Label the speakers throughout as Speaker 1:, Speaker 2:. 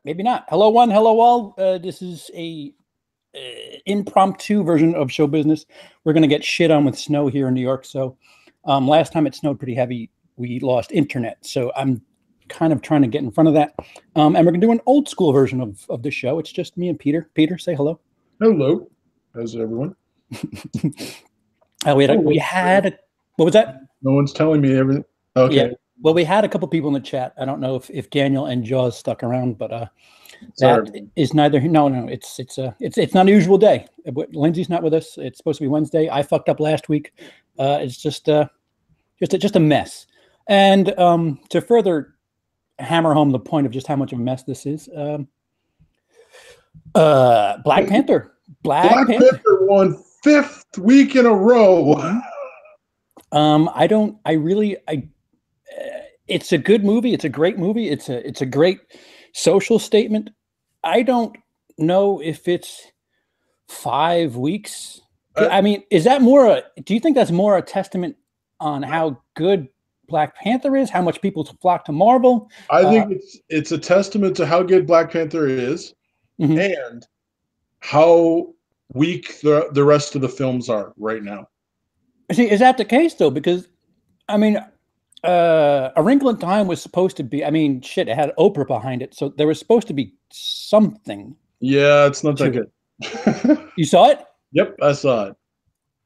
Speaker 1: maybe not. Hello, one. Hello, all. This is a impromptu version of show business. We're going to get shit on with snow here in New York. So last time it snowed pretty heavy, we lost internet. So I'm kind of trying to get in front of that. And we're going to do an old school version of the show. It's just me and Peter. Peter, say hello.
Speaker 2: Hello. How's everyone?
Speaker 1: What was that?
Speaker 2: No one's telling me everything. Okay.
Speaker 1: Yeah. Well, we had a couple people in the chat. I don't know if Daniel and Jaws stuck around, but that is neither. No, it's not a usual day. Lindsay's not with us. It's supposed to be Wednesday. I fucked up last week. It's just a mess. And to further hammer home the point of just how much of a mess this is, Black Panther.
Speaker 2: Black Panther won 5th week in a row.
Speaker 1: It's a good movie. It's a great movie. It's a great social statement. I don't know if it's 5 weeks. I mean, is that do you think that's more a testament on how good Black Panther is, how much people flock to Marvel?
Speaker 2: I think it's a testament to how good Black Panther is, and how weak the rest of the films are right now.
Speaker 1: See, is that the case though? Because I mean, A Wrinkle in Time was supposed to be, I mean, shit, it had Oprah behind it, so there was supposed to be something.
Speaker 2: Yeah, it's not that good.
Speaker 1: You saw it?
Speaker 2: Yep, I saw it.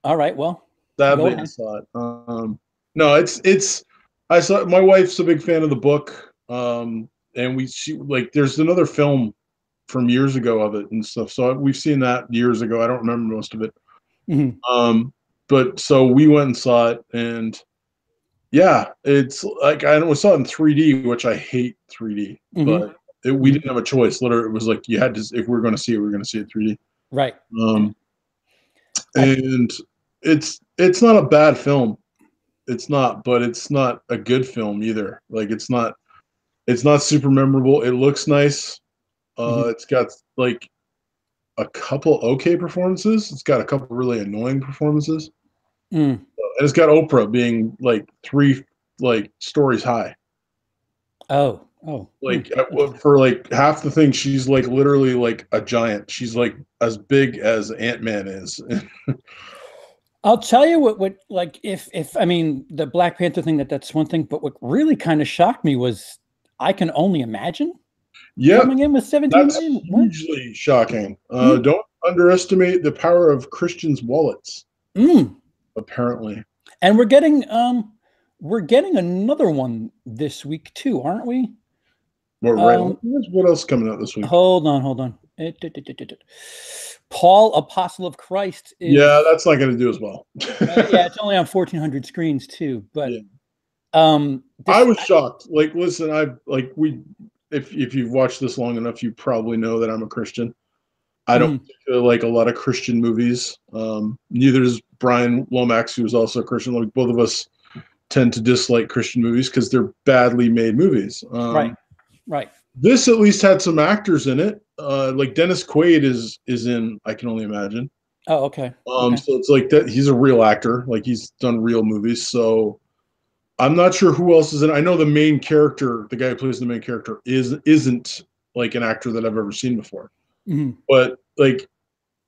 Speaker 1: All right, well,
Speaker 2: sadly I saw it. No, it's I saw. My wife's a big fan of the book, and there's another film from years ago of it and stuff. So we've seen that years ago. I don't remember most of it. But so we went and saw it, and yeah, it's like I saw it in 3D, which I hate 3D, but we didn't have a choice. Literally, it was like you had to. If we were going to see it, we were going to see it 3D.
Speaker 1: Right.
Speaker 2: And it's not a bad film. It's not, but it's not a good film either. Like it's not super memorable. It looks nice. It's got like a couple okay performances. It's got a couple really annoying performances. And it's got Oprah being like 3 stories high.
Speaker 1: Oh.
Speaker 2: Like for like half the thing, she's like literally like a giant. She's like as big as Ant-Man is.
Speaker 1: I'll tell you what like if I mean the Black Panther thing, that's one thing, but what really kind of shocked me was I Can Only Imagine.
Speaker 2: Yeah,
Speaker 1: coming in with 17 million.
Speaker 2: Hugely shocking. Don't underestimate the power of Christians' wallets. Apparently.
Speaker 1: And we're getting another one this week too, aren't we?
Speaker 2: What else coming out this week?
Speaker 1: Hold on. Paul, Apostle of Christ.
Speaker 2: Yeah, that's not going to do as well.
Speaker 1: Yeah, it's only on 1,400 screens too. But
Speaker 2: yeah. I was shocked. Like, listen, if you've watched this long enough, you probably know that I'm a Christian. I don't like a lot of Christian movies. Neither does Brian Lomax, who is also a Christian. Like both of us tend to dislike Christian movies because they're badly made movies.
Speaker 1: Right.
Speaker 2: This at least had some actors in it. Like Dennis Quaid is in I Can Only Imagine.
Speaker 1: Oh, okay.
Speaker 2: So it's like that. He's a real actor. Like he's done real movies. So I'm not sure who else is in. I know the main character, the guy who plays the main character, isn't like an actor that I've ever seen before. But like,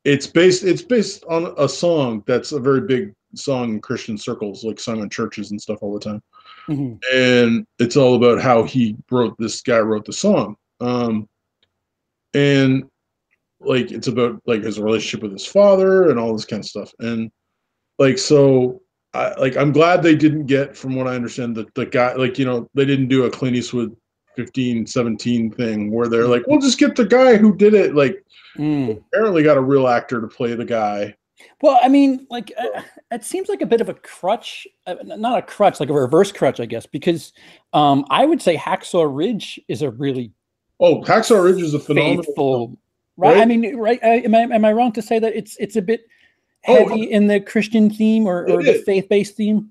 Speaker 2: it's based on a song that's a very big song in Christian circles, like sung in churches and stuff all the time. And it's all about how this guy wrote the song. And like it's about like his relationship with his father and all this kind of stuff. And like so. I'm glad they didn't get, from what I understand, the guy, like, they didn't do a Clint Eastwood 15-17 thing where they're like, we'll just get the guy who did it. Like, apparently got a real actor to play the guy.
Speaker 1: Well, I mean, like, it seems like a bit of a crutch, not a crutch, like a reverse crutch, I guess, because I would say Hacksaw Ridge is a really
Speaker 2: Hacksaw Ridge is a phenomenal
Speaker 1: faithful, right? I mean, right? Am I wrong to say that it's a bit heavy in the Christian theme or the faith-based theme?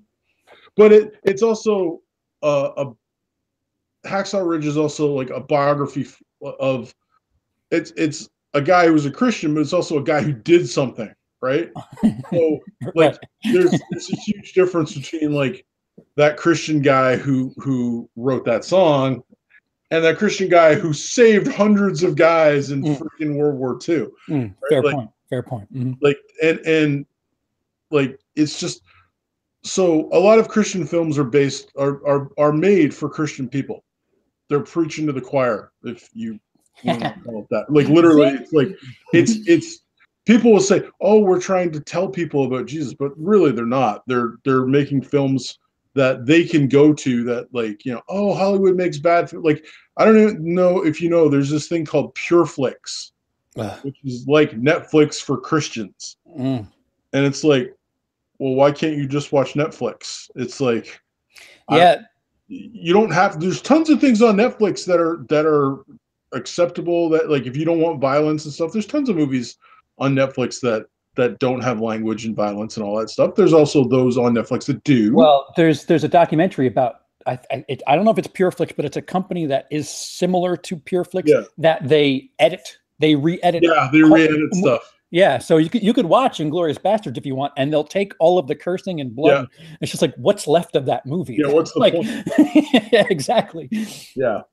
Speaker 2: But it's also Hacksaw Ridge is also like a biography of it's a guy who was a Christian, but it's also a guy who did something, right? So like there's a huge difference between like that Christian guy who wrote that song and that Christian guy who saved hundreds of guys in freaking World War II.
Speaker 1: Right? Fair point. Fair point. Mm-hmm.
Speaker 2: Like, and like, it's just, so a lot of Christian films are made for Christian people. They're preaching to the choir, if you want to call it that. Like, literally, it's like, it's people will say, oh, we're trying to tell people about Jesus, but really they're not. They're making films that they can go to, that, like, you know, oh, Hollywood makes bad, like, I don't even know if you know, there's this thing called Pure Flix, which is like Netflix for Christians. And it's like, well, why can't you just watch Netflix? It's like,
Speaker 1: yeah,
Speaker 2: you don't have, there's tons of things on Netflix that are acceptable, that, like, if you don't want violence and stuff, there's tons of movies on Netflix that don't have language and violence and all that stuff. There's also those on Netflix that do.
Speaker 1: Well, there's a documentary about, I don't know if it's PureFlix, but it's a company that is similar to PureFlix, that they re-edit.
Speaker 2: Yeah, they re-edit stuff.
Speaker 1: Yeah, so you could watch Inglourious Basterds if you want, and they'll take all of the cursing and blood.
Speaker 2: Yeah.
Speaker 1: It's just like, what's left of that movie?
Speaker 2: Yeah, what's the
Speaker 1: point? Yeah, exactly.
Speaker 2: Yeah.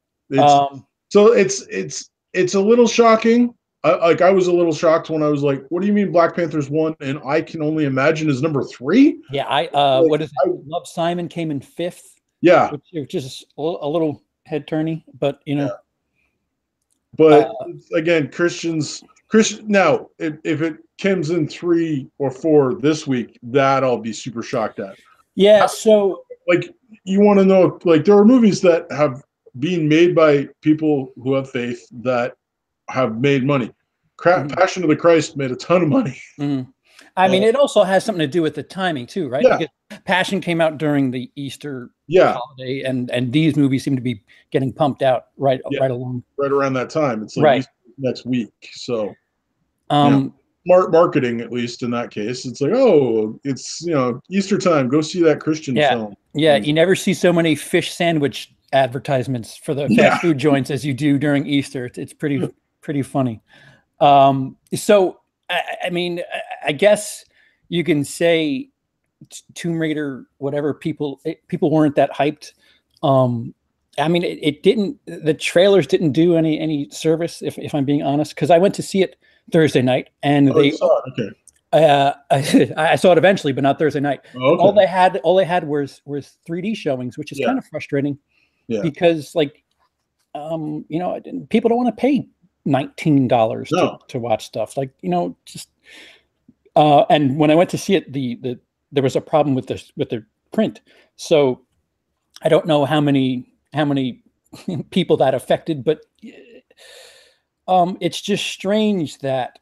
Speaker 2: So it's a little shocking. I was a little shocked when I was like, what do you mean Black Panther's 1 and I Can Only Imagine is number 3?
Speaker 1: Yeah, what is it? Love, Simon came in 5th.
Speaker 2: Yeah.
Speaker 1: Which is a little head turny, but you know.
Speaker 2: Yeah. But again, now, if it comes in 3 or 4 this week, that I'll be super shocked at.
Speaker 1: Yeah, so
Speaker 2: like, you want to know, like, there are movies that have been made by people who have faith that have made money. Passion of the Christ made a ton of money.
Speaker 1: I mean, it also has something to do with the timing too, right?
Speaker 2: Yeah.
Speaker 1: Because Passion came out during the Easter holiday, and these movies seem to be getting pumped out right along,
Speaker 2: right around that time. It's like Easter next week, so marketing, at least in that case, it's like, oh, it's, you know, Easter time, go see that Christian film.
Speaker 1: Yeah, you never see so many fish sandwich advertisements for the fast food joints as you do during Easter. It's pretty funny. So I mean, I guess you can say Tomb Raider, whatever, people weren't that hyped. I mean, it didn't, the trailers didn't do any service, if I'm being honest, because I went to see it Thursday night, and I saw it eventually, but not Thursday night. All they had was 3D showings, which is kind of frustrating, because, like, you know, people don't want to pay $19 to watch stuff, like, you know, just and when I went to see it, there was a problem with the print, so I don't know how many people that affected, but it's just strange that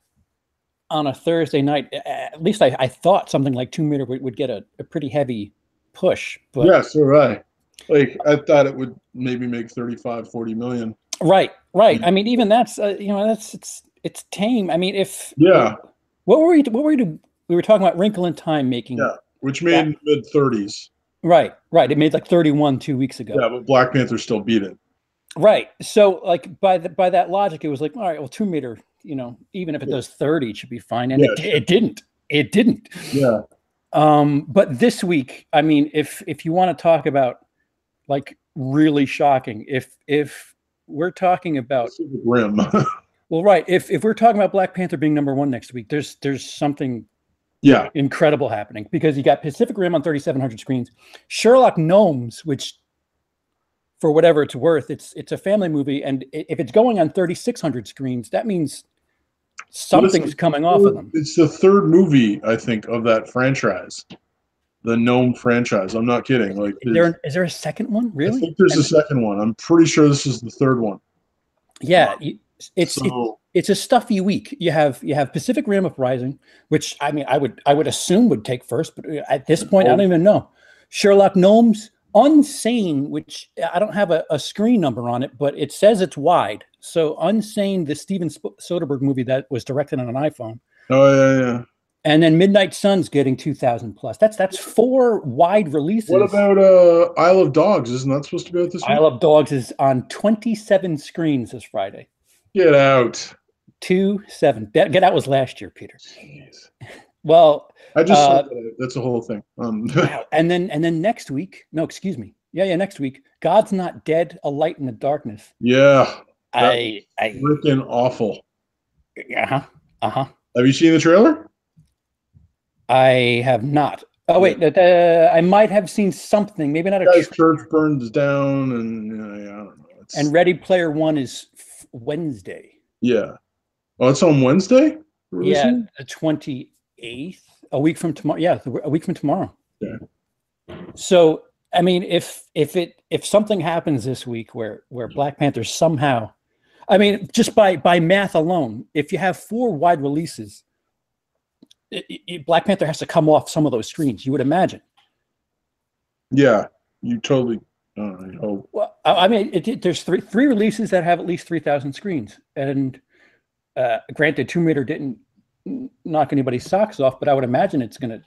Speaker 1: on a Thursday night, at least I thought something like Tomb Raider would get a pretty heavy push. But
Speaker 2: yeah, so right. Like, I thought it would maybe make 35-40 million.
Speaker 1: Right. I mean, even that's you know, it's tame. I mean, what were we were talking about Wrinkle in Time making,
Speaker 2: which made in the mid-30s.
Speaker 1: Right. It made like 31 2 weeks ago.
Speaker 2: Yeah, but Black Panther still beat it.
Speaker 1: Right. So, like, by that logic, it was like, all right, well, Tomb Raider, you know, even if it does 30, it should be fine. And it didn't.
Speaker 2: Yeah.
Speaker 1: But this week, I mean, if you want to talk about, like, really shocking, if we're talking about
Speaker 2: grim.
Speaker 1: well, right. If we're talking about Black Panther being number 1 next week, there's something incredible happening, because you got Pacific Rim on 3,700 screens, Sherlock Gnomes, which, for whatever it's worth, it's a family movie, and if it's going on 3,600 screens, that means something's coming off of them.
Speaker 2: It's the 3rd movie, I think, of that franchise, the Gnome franchise. I'm not kidding. Like,
Speaker 1: is there a second one? Really?
Speaker 2: I think there's a second one. I'm pretty sure this is the 3rd one.
Speaker 1: Yeah, it's a stuffy week. You have Pacific Rim Uprising, which, I mean, I would assume would take first, but at this point, I don't even know. Sherlock Gnomes, Unsane, which I don't have a screen number on it, but it says it's wide. So Unsane, the Steven Soderbergh movie that was directed on an iPhone.
Speaker 2: Oh yeah.
Speaker 1: And then Midnight Sun's getting 2,000 plus. That's 4 wide releases.
Speaker 2: What about Isle of Dogs? Isn't that supposed to be out this week?
Speaker 1: Isle of Dogs is on 27 screens this Friday.
Speaker 2: Get out.
Speaker 1: 27. Get Out was last year, Peter. Jeez. Well,
Speaker 2: I just saw that. That's a whole thing.
Speaker 1: Wow. And then next week, no, excuse me. Yeah, next week. God's Not Dead, A Light in the Darkness.
Speaker 2: Yeah.
Speaker 1: I
Speaker 2: freaking awful.
Speaker 1: Uh-huh.
Speaker 2: Have you seen the trailer?
Speaker 1: I have not. Oh, wait, I might have seen something. Maybe not a
Speaker 2: guy's church burns down, and I don't know.
Speaker 1: And Ready Player One is Wednesday.
Speaker 2: Yeah. Oh, it's on Wednesday?
Speaker 1: Releasing? Yeah, the 28th. A week from tomorrow. Yeah, a week from tomorrow.
Speaker 2: Yeah.
Speaker 1: So, I mean, if something happens this week where Black Panther somehow, I mean, just by math alone, if you have 4 wide releases, Black Panther has to come off some of those screens, you would imagine.
Speaker 2: Yeah, you totally. I hope.
Speaker 1: Well, I mean, there's three releases that have at least 3,000 screens, and granted, Tomb Raider didn't knock anybody's socks off, but I would imagine it's gonna.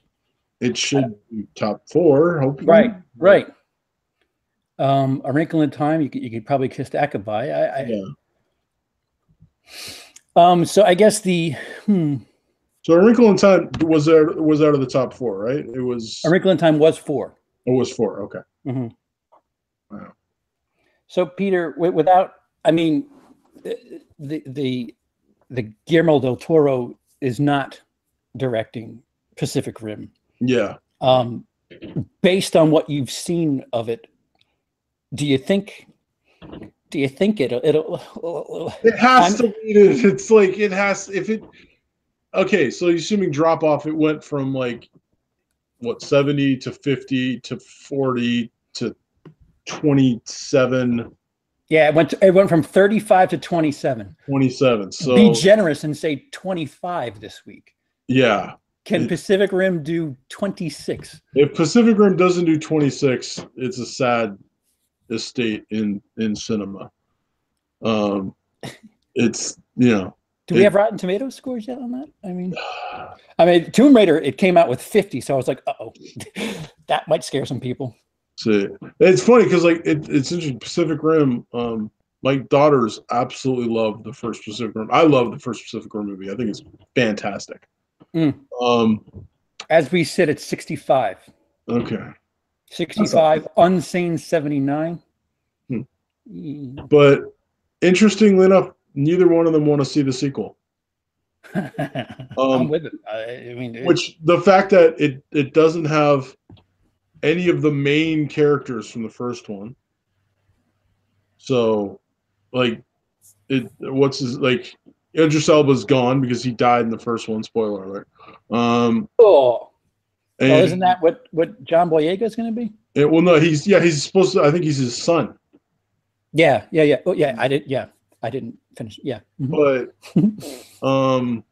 Speaker 1: It
Speaker 2: should be top 4, hopefully.
Speaker 1: Right. A Wrinkle in Time, you could probably kiss that goodbye. Yeah. So I guess
Speaker 2: So A Wrinkle in Time was out of the top 4, right? It was.
Speaker 1: A Wrinkle in Time was 4.
Speaker 2: It was 4. Okay.
Speaker 1: Mm-hmm. Wow. So Peter, without, I mean, the Guillermo del Toro is not directing Pacific Rim.
Speaker 2: Yeah.
Speaker 1: Based on what you've seen of it, do you think it'll
Speaker 2: it has to be? It's like it has if it. Okay, so assuming drop off, it went from like what 70 to 50 to 40 to 27.
Speaker 1: Yeah, it went from 35 to 27.
Speaker 2: 27. So
Speaker 1: be generous and say 25 this week.
Speaker 2: Yeah.
Speaker 1: Can Pacific Rim do 26?
Speaker 2: If Pacific Rim doesn't do 26, it's a sad estate in cinema. It's
Speaker 1: Do we have Rotten Tomatoes scores yet on that? I mean, Tomb Raider, it came out with 50, so I was like, uh-oh, that might scare some people.
Speaker 2: So it's funny because like it's interesting. Pacific Rim. My daughters absolutely love the first Pacific Rim. I love the first Pacific Rim movie. I think it's fantastic.
Speaker 1: As we sit at 65.
Speaker 2: Okay.
Speaker 1: 65, Unsane 79.
Speaker 2: But interestingly enough, neither one of them want to see the sequel.
Speaker 1: I'm with it. I mean,
Speaker 2: which the fact that it doesn't have any of the main characters from the first one. So, like, Idris Elba's gone because he died in the first one. Spoiler alert.
Speaker 1: Isn't that what John Boyega is going to be?
Speaker 2: Well, no, he's supposed to. I think he's his son.
Speaker 1: Yeah. Oh, yeah. I didn't finish. Yeah.
Speaker 2: But, and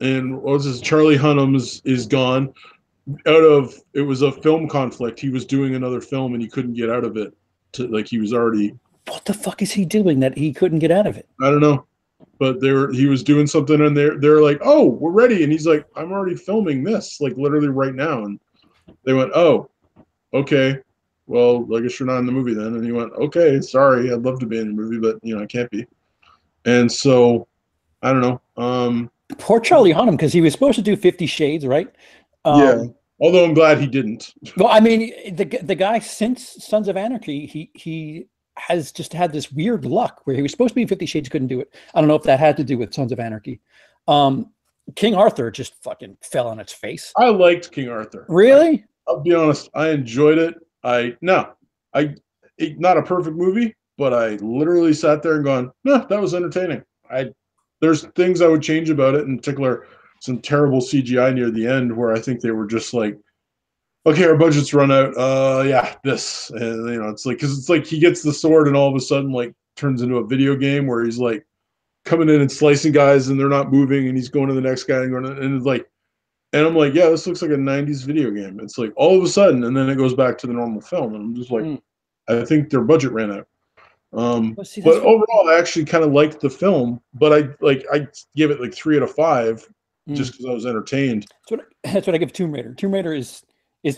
Speaker 2: what was this? Charlie Hunnam is gone. It was a film conflict. He was doing another film and he couldn't get out of it. He was already.
Speaker 1: What the fuck is he doing that he couldn't get out of it?
Speaker 2: I don't know, but he was doing something and they're like, oh, we're ready, and he's like, I'm already filming this, like literally right now, and they went, oh, okay, well, I guess you're not in the movie then, and he went, okay, sorry, I'd love to be in the movie, but I can't be, and so I don't know.
Speaker 1: Poor Charlie Hunnam, because he was supposed to do 50 Shades, right?
Speaker 2: Yeah. Although I'm glad he didn't.
Speaker 1: Well, I mean, the guy since Sons of Anarchy, he has just had this weird luck where he was supposed to be in 50 Shades, couldn't do it. I don't know if that had to do with Sons of Anarchy. King Arthur just fucking fell on its face.
Speaker 2: I liked King Arthur.
Speaker 1: Really?
Speaker 2: I'll be honest. I enjoyed it. Not a perfect movie, but I literally sat there and gone, no, that was entertaining. There's things I would change about it, in particular, some terrible CGI near the end where I think they were just like, okay, our budget's run out. This, and it's like, because it's like he gets the sword and all of a sudden like turns into a video game where he's like coming in and slicing guys and they're not moving, and he's going to the next guy and it's like, and I'm like, yeah, this looks like a 90s video game. It's like all of a sudden, and then it goes back to the normal film, and I'm just like, I think their budget ran out. But overall, I actually kind of liked the film, but I give it like 3 out of 5 just because I was entertained.
Speaker 1: That's what I give Tomb Raider. Tomb Raider is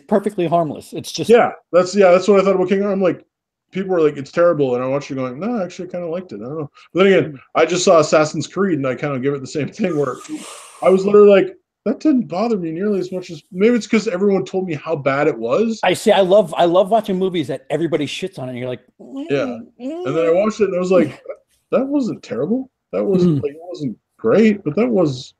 Speaker 1: perfectly harmless. It's just
Speaker 2: that's what I thought about King Arthur. I'm like, people were like, it's terrible, and I watched it going, no, actually, I kind of liked it. I don't know. But then again, I just saw Assassin's Creed, and I kind of give it the same thing where I was literally like, that didn't bother me nearly as much as maybe it's because everyone told me how bad it was.
Speaker 1: I see. I love watching movies that everybody shits on, and you're like,
Speaker 2: Yeah, and then I watched it and I was like, that wasn't terrible. That wasn't like it wasn't great, but that was.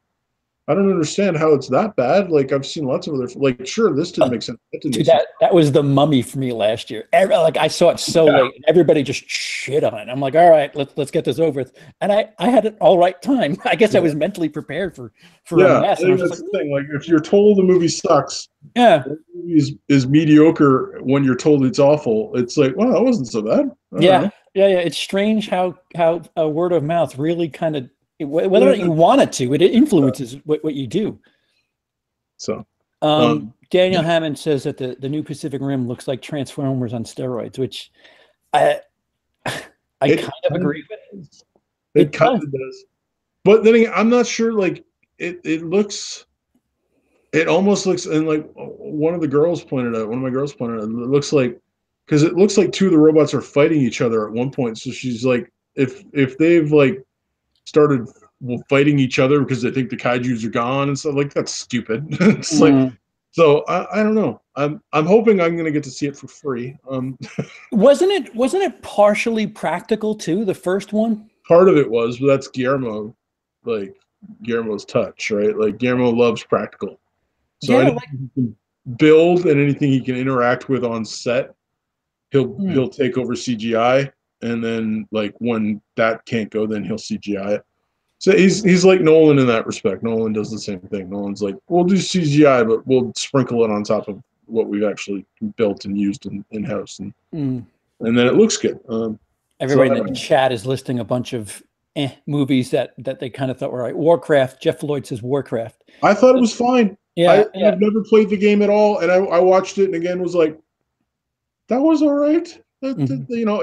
Speaker 2: I don't understand how it's that bad. Like I've seen lots of other like sure this didn't make sense. That didn't make
Speaker 1: dude,
Speaker 2: sense.
Speaker 1: that was The Mummy for me last year. Like I saw it so late, and everybody just shit on it. I'm like, all right, let's get this over with. And I had an all right time. I guess I was mentally prepared for a mess.
Speaker 2: I think that's the thing. Like if you're told the movie sucks,
Speaker 1: the
Speaker 2: movie is mediocre when you're told it's awful. It's like, well, that wasn't so bad.
Speaker 1: Yeah. It's strange how a word of mouth really kind of whether or not you want it to, it influences what you do.
Speaker 2: So,
Speaker 1: Daniel Hammond says that the new Pacific Rim looks like Transformers on steroids, which I kind of agree with.
Speaker 2: It kind of does, but then again, I'm not sure. Like it looks, it almost looks, and like one of my girls pointed out, it looks like because it looks like two of the robots are fighting each other at one point. So she's like, if they've like started fighting each other because they think the kaijus are gone and stuff like that's stupid. It's like so I don't know. I'm hoping I'm gonna get to see it for free.
Speaker 1: Wasn't it partially practical too, the first one?
Speaker 2: Part of it was, but that's Guillermo, like Guillermo's touch, right? Like Guillermo loves practical. So anything he can build and anything he can interact with on set, he'll take over CGI. And then like when that can't go, then he'll CGI it. So he's like Nolan in that respect. Nolan does the same thing. Nolan's like, we'll do CGI, but we'll sprinkle it on top of what we've actually built and used in house, and then it looks good.
Speaker 1: Everybody in the chat is listing a bunch of movies that they kind of thought were right. Warcraft. Jeff Lloyd says Warcraft.
Speaker 2: I thought it was fine.
Speaker 1: Yeah,
Speaker 2: I've never played the game at all, and I watched it and again was like, that was all right. You know,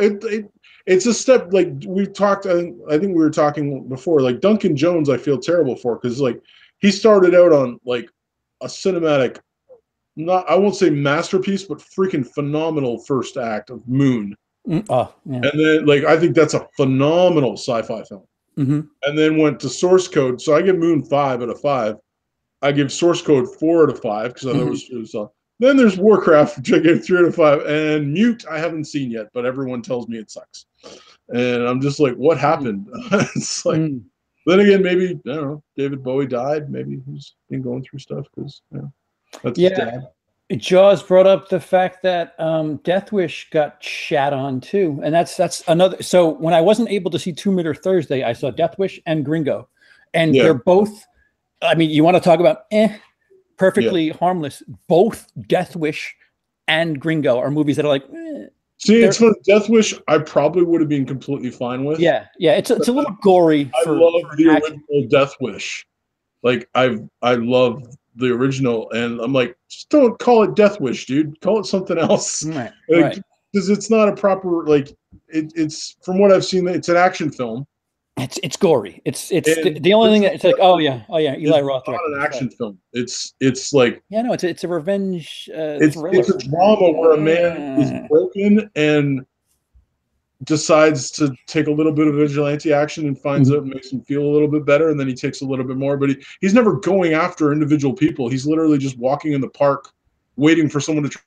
Speaker 2: it's a step like we've talked. I think we were talking before. Like Duncan Jones, I feel terrible for because like he started out on like a cinematic, not I won't say masterpiece, but freaking phenomenal first act of Moon. And then like I think that's a phenomenal sci-fi film. And then went to Source Code. So I give Moon 5 out of 5. I give Source Code 4 out of 5 because I thought it was then there's Warcraft, which I gave 3 out of 5, and Mute I haven't seen yet, but everyone tells me it sucks. And I'm just like, what happened? It's like, then again, maybe I don't know. David Bowie died. Maybe he's been going through stuff because that's his dad.
Speaker 1: Jaws brought up the fact that Death Wish got shat on too, and that's another. So when I wasn't able to see Tomb Raider Thursday, I saw Death Wish and Gringo, and they're both. I mean, you want to talk about perfectly harmless. Both Death Wish and Gringo are movies that are like.
Speaker 2: See, it's funny. Death Wish, I probably would have been completely fine with.
Speaker 1: Yeah, it's a little gory.
Speaker 2: I love the original Death Wish. Like I love the original, and I'm like, just don't call it Death Wish, dude. Call it something else.
Speaker 1: Right.
Speaker 2: Because it's not a proper like. It's from what I've seen, it's an action film.
Speaker 1: It's gory. It's the only thing that it's like, oh yeah, Eli Roth.
Speaker 2: It's not an action film. It's like
Speaker 1: it's a revenge.
Speaker 2: It's a drama where a man is broken and decides to take a little bit of vigilante action and finds out, makes him feel a little bit better, and then he takes a little bit more. But he's never going after individual people. He's literally just walking in the park, waiting for someone to.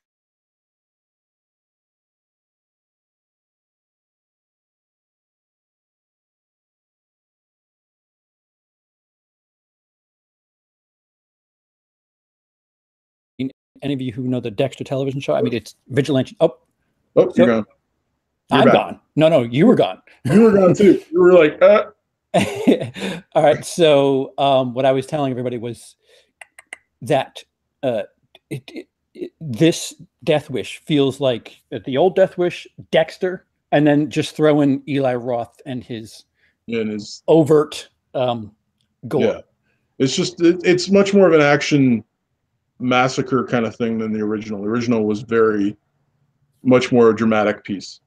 Speaker 1: Any of you who know the Dexter television show, I mean, it's vigilante.
Speaker 2: You're gone.
Speaker 1: I'm gone. No, you were gone.
Speaker 2: You were gone too. You were like,
Speaker 1: All right. So what I was telling everybody was that this Death Wish feels like the old Death Wish, Dexter, and then just throw in Eli Roth and his overt gore.
Speaker 2: Yeah. It's just it's much more of an action massacre kind of thing than the original. The original was very much more a dramatic piece.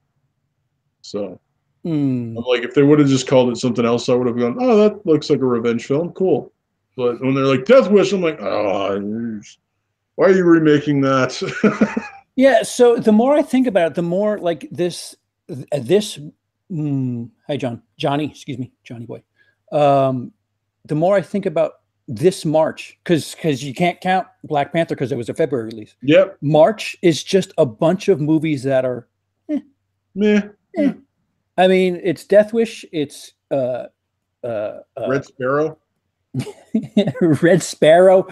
Speaker 2: So I'm like, if they would have just called it something else, I would have gone, oh, that looks like a revenge film. Cool. But when they're like Death Wish, I'm like, oh, why are you remaking that?
Speaker 1: Yeah. So the more I think about it, the more like this. Hi, Johnny boy. The more I think about this March, because you can't count Black Panther because it was a February release.
Speaker 2: Yep.
Speaker 1: March is just a bunch of movies that are
Speaker 2: meh.
Speaker 1: I mean, it's Death Wish, it's
Speaker 2: Red Sparrow.
Speaker 1: Red Sparrow.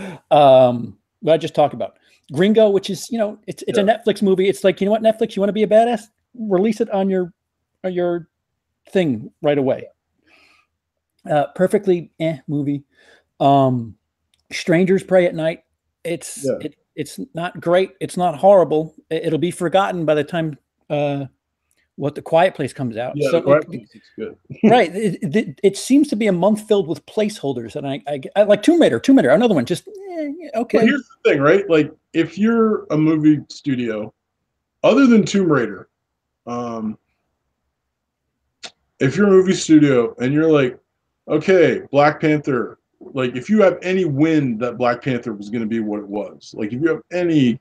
Speaker 1: What I just talked about. Gringo, which is, you know, it's a Netflix movie. It's like, you know what, Netflix, you want to be a badass? Release it on your thing right away. Perfectly movie. Strangers Pray at Night. It's not great. It's not horrible. It'll be forgotten by the time what The Quiet Place comes out.
Speaker 2: Yeah,
Speaker 1: so
Speaker 2: The Quiet Place is good.
Speaker 1: Right. It seems to be a month filled with placeholders, and I like Tomb Raider, another one. Just okay.
Speaker 2: Well, here's the thing, right? Like, if you're a movie studio, other than Tomb Raider, if you're a movie studio and you're like, okay, Black Panther, like, if you have any wind that Black Panther was going to be what it was, like, if you have any,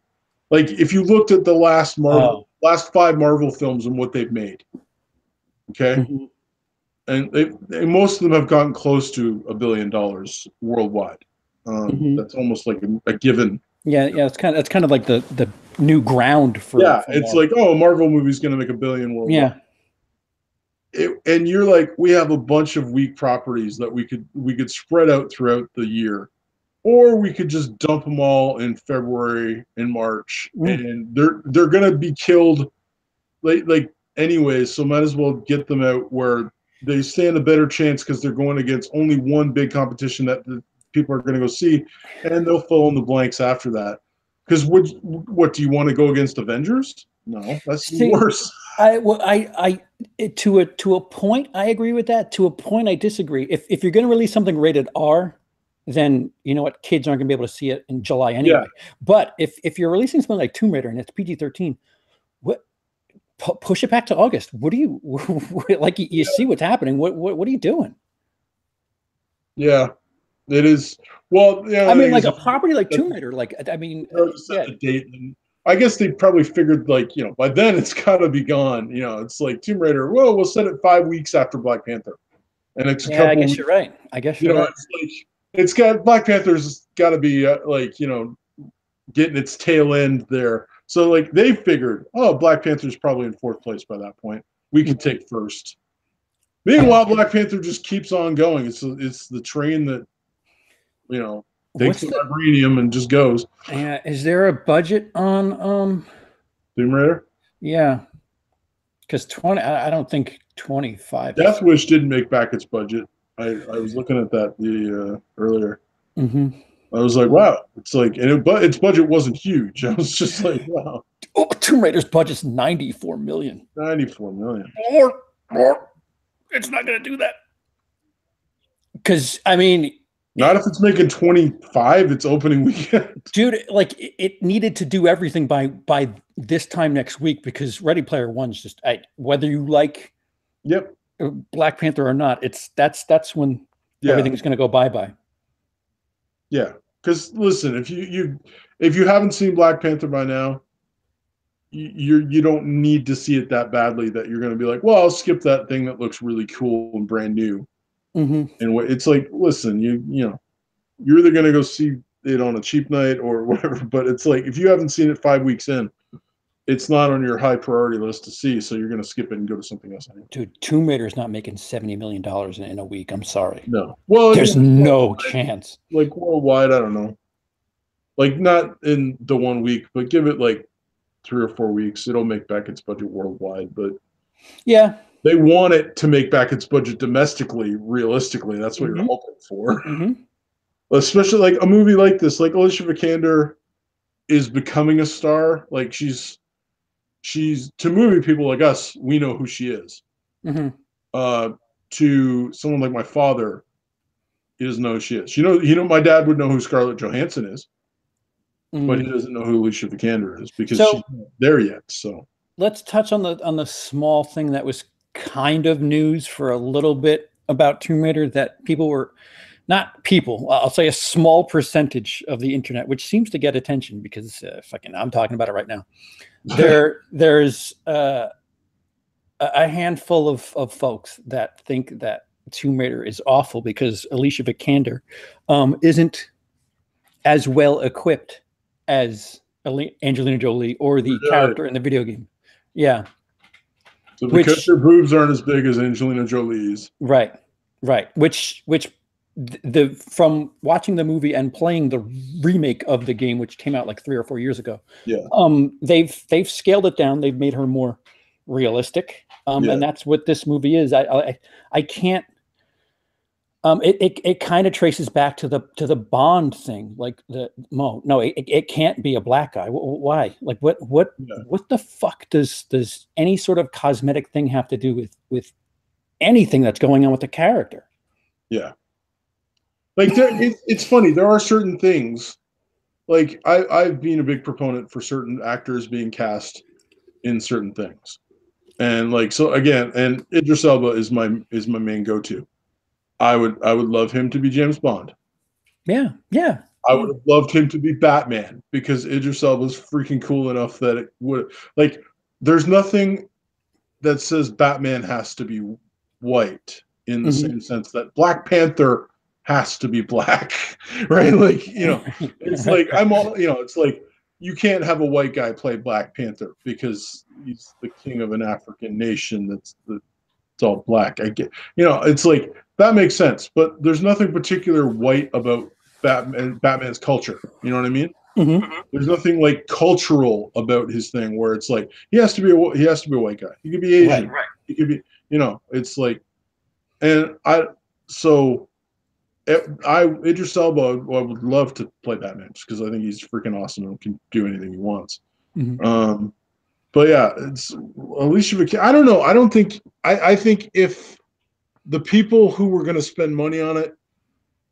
Speaker 2: like, if you looked at the last 5 Marvel films and what they've made, okay, and most of them have gotten close to $1 billion worldwide. That's almost like a given.
Speaker 1: Yeah, it's kind of like the new ground for.
Speaker 2: Yeah, it's like, oh, a Marvel movie's going to make $1 billion worldwide.
Speaker 1: Yeah.
Speaker 2: And you're like, we have a bunch of weak properties that we could spread out throughout the year, or we could just dump them all in February and March, and they're gonna be killed like anyways. So might as well get them out where they stand a better chance because they're going against only one big competition that the people are going to go see, and they'll fill in the blanks after that. Because what do you want to go against Avengers? No, that's worse.
Speaker 1: To a point, I agree with that. To a point, I disagree. If you're going to release something rated R, then you know what, kids aren't going to be able to see it in July anyway. Yeah. But if you're releasing something like Tomb Raider and it's PG-13, push it back to August. What do you like? You see what's happening. What are you doing?
Speaker 2: Yeah, it is. Well, yeah.
Speaker 1: I mean, like a property like Tomb Raider. Like, I mean,
Speaker 2: set the date. And I guess they probably figured, like, you know, by then it's got to be gone. You know, it's like Tomb Raider. Well, we'll set it 5 weeks after Black Panther, and it's a couple.
Speaker 1: I guess you're right. I guess you're right.
Speaker 2: It's like, it's got Black Panther's got to be like, you know, getting its tail end there. So like they figured, oh, Black Panther's probably in 4th place by that point. We can take first. Meanwhile, Black Panther just keeps on going. It's the train that, you know, takes the vibranium and just goes.
Speaker 1: Yeah, is there a budget on
Speaker 2: Tomb Raider?
Speaker 1: Yeah, because 20. I don't think 25.
Speaker 2: Death Wish didn't make back its budget. I was looking at that earlier. I was like, wow. It's like, but its budget wasn't huge. I was just like, wow.
Speaker 1: Oh, Tomb Raider's budget's $94 million.
Speaker 2: $94 million.
Speaker 1: Or it's not going to do that. Because, I mean,
Speaker 2: not if it's making 25 its opening weekend.
Speaker 1: Dude, like, it needed to do everything by this time next week, because Ready Player One's just, whether you like Black Panther or not, that's when everything's going to go bye-bye.
Speaker 2: Yeah, because listen, if you haven't seen Black Panther by now, you don't need to see it that badly that you're going to be like, well, I'll skip that thing that looks really cool and brand new. And it's like, listen, you know, you're either going to go see it on a cheap night or whatever. But it's like, if you haven't seen it 5 weeks in, it's not on your high priority list to see, so you're going to skip it and go to something else.
Speaker 1: Dude, Tomb Raider is not making $70 million in a week. I'm sorry.
Speaker 2: No. Well,
Speaker 1: there's no chance.
Speaker 2: Like worldwide, I don't know. Like not in the 1 week, but give it like 3 or 4 weeks. It'll make back its budget worldwide. But
Speaker 1: yeah,
Speaker 2: they want it to make back its budget domestically, realistically. That's what you're hoping for. Especially like a movie like this, like Alicia Vikander is becoming a star. Like she's to movie people like us, we know who she is. To someone like my father, he doesn't know who she is. You know, my dad would know who Scarlett Johansson is, but he doesn't know who Alicia Vikander is because she's not there yet. So
Speaker 1: let's touch on the small thing that was kind of news for a little bit about Tomb Raider that people were. Not people, I'll say a small percentage of the internet, which seems to get attention because I'm talking about it right now. There's a handful of folks that think that Tomb Raider is awful because Alicia Vikander isn't as well equipped as Angelina Jolie or the character in the video game. Yeah.
Speaker 2: So because her boobs aren't as big as Angelina Jolie's.
Speaker 1: Right. Which the from watching the movie and playing the remake of the game, which came out like 3 or 4 years ago.
Speaker 2: Yeah.
Speaker 1: They've scaled it down. They've made her more realistic. And that's what this movie is. I can't. It kind of traces back to the Bond thing, like it can't be a black guy. Why? Like what the fuck does any sort of cosmetic thing have to do with anything that's going on with the character?
Speaker 2: Yeah, like it's funny. There are certain things, like I've been a big proponent for certain actors being cast in certain things, and like so again, and Idris Elba is my main go-to. I would love him to be James Bond.
Speaker 1: Yeah.
Speaker 2: I would have loved him to be Batman because Idris Elba was freaking cool enough that it would like. There's nothing that says Batman has to be white in the same sense that Black Panther has to be black, right? Like it's like it's like you can't have a white guy play Black Panther because he's the king of an African nation it's all black. I get, it's like that makes sense, but there's nothing particular white about Batman's culture. You know what I mean?
Speaker 1: Mm-hmm.
Speaker 2: There's nothing like cultural about his thing where it's like he has to be a white guy. He could be Asian.
Speaker 1: Right.
Speaker 2: He could be, it's like, and Idris Elba, I would love to play Batman just because I think he's freaking awesome and can do anything he wants.
Speaker 1: Mm-hmm.
Speaker 2: But yeah, it's Alicia Vikander. I don't know. I think if the people who were going to spend money on it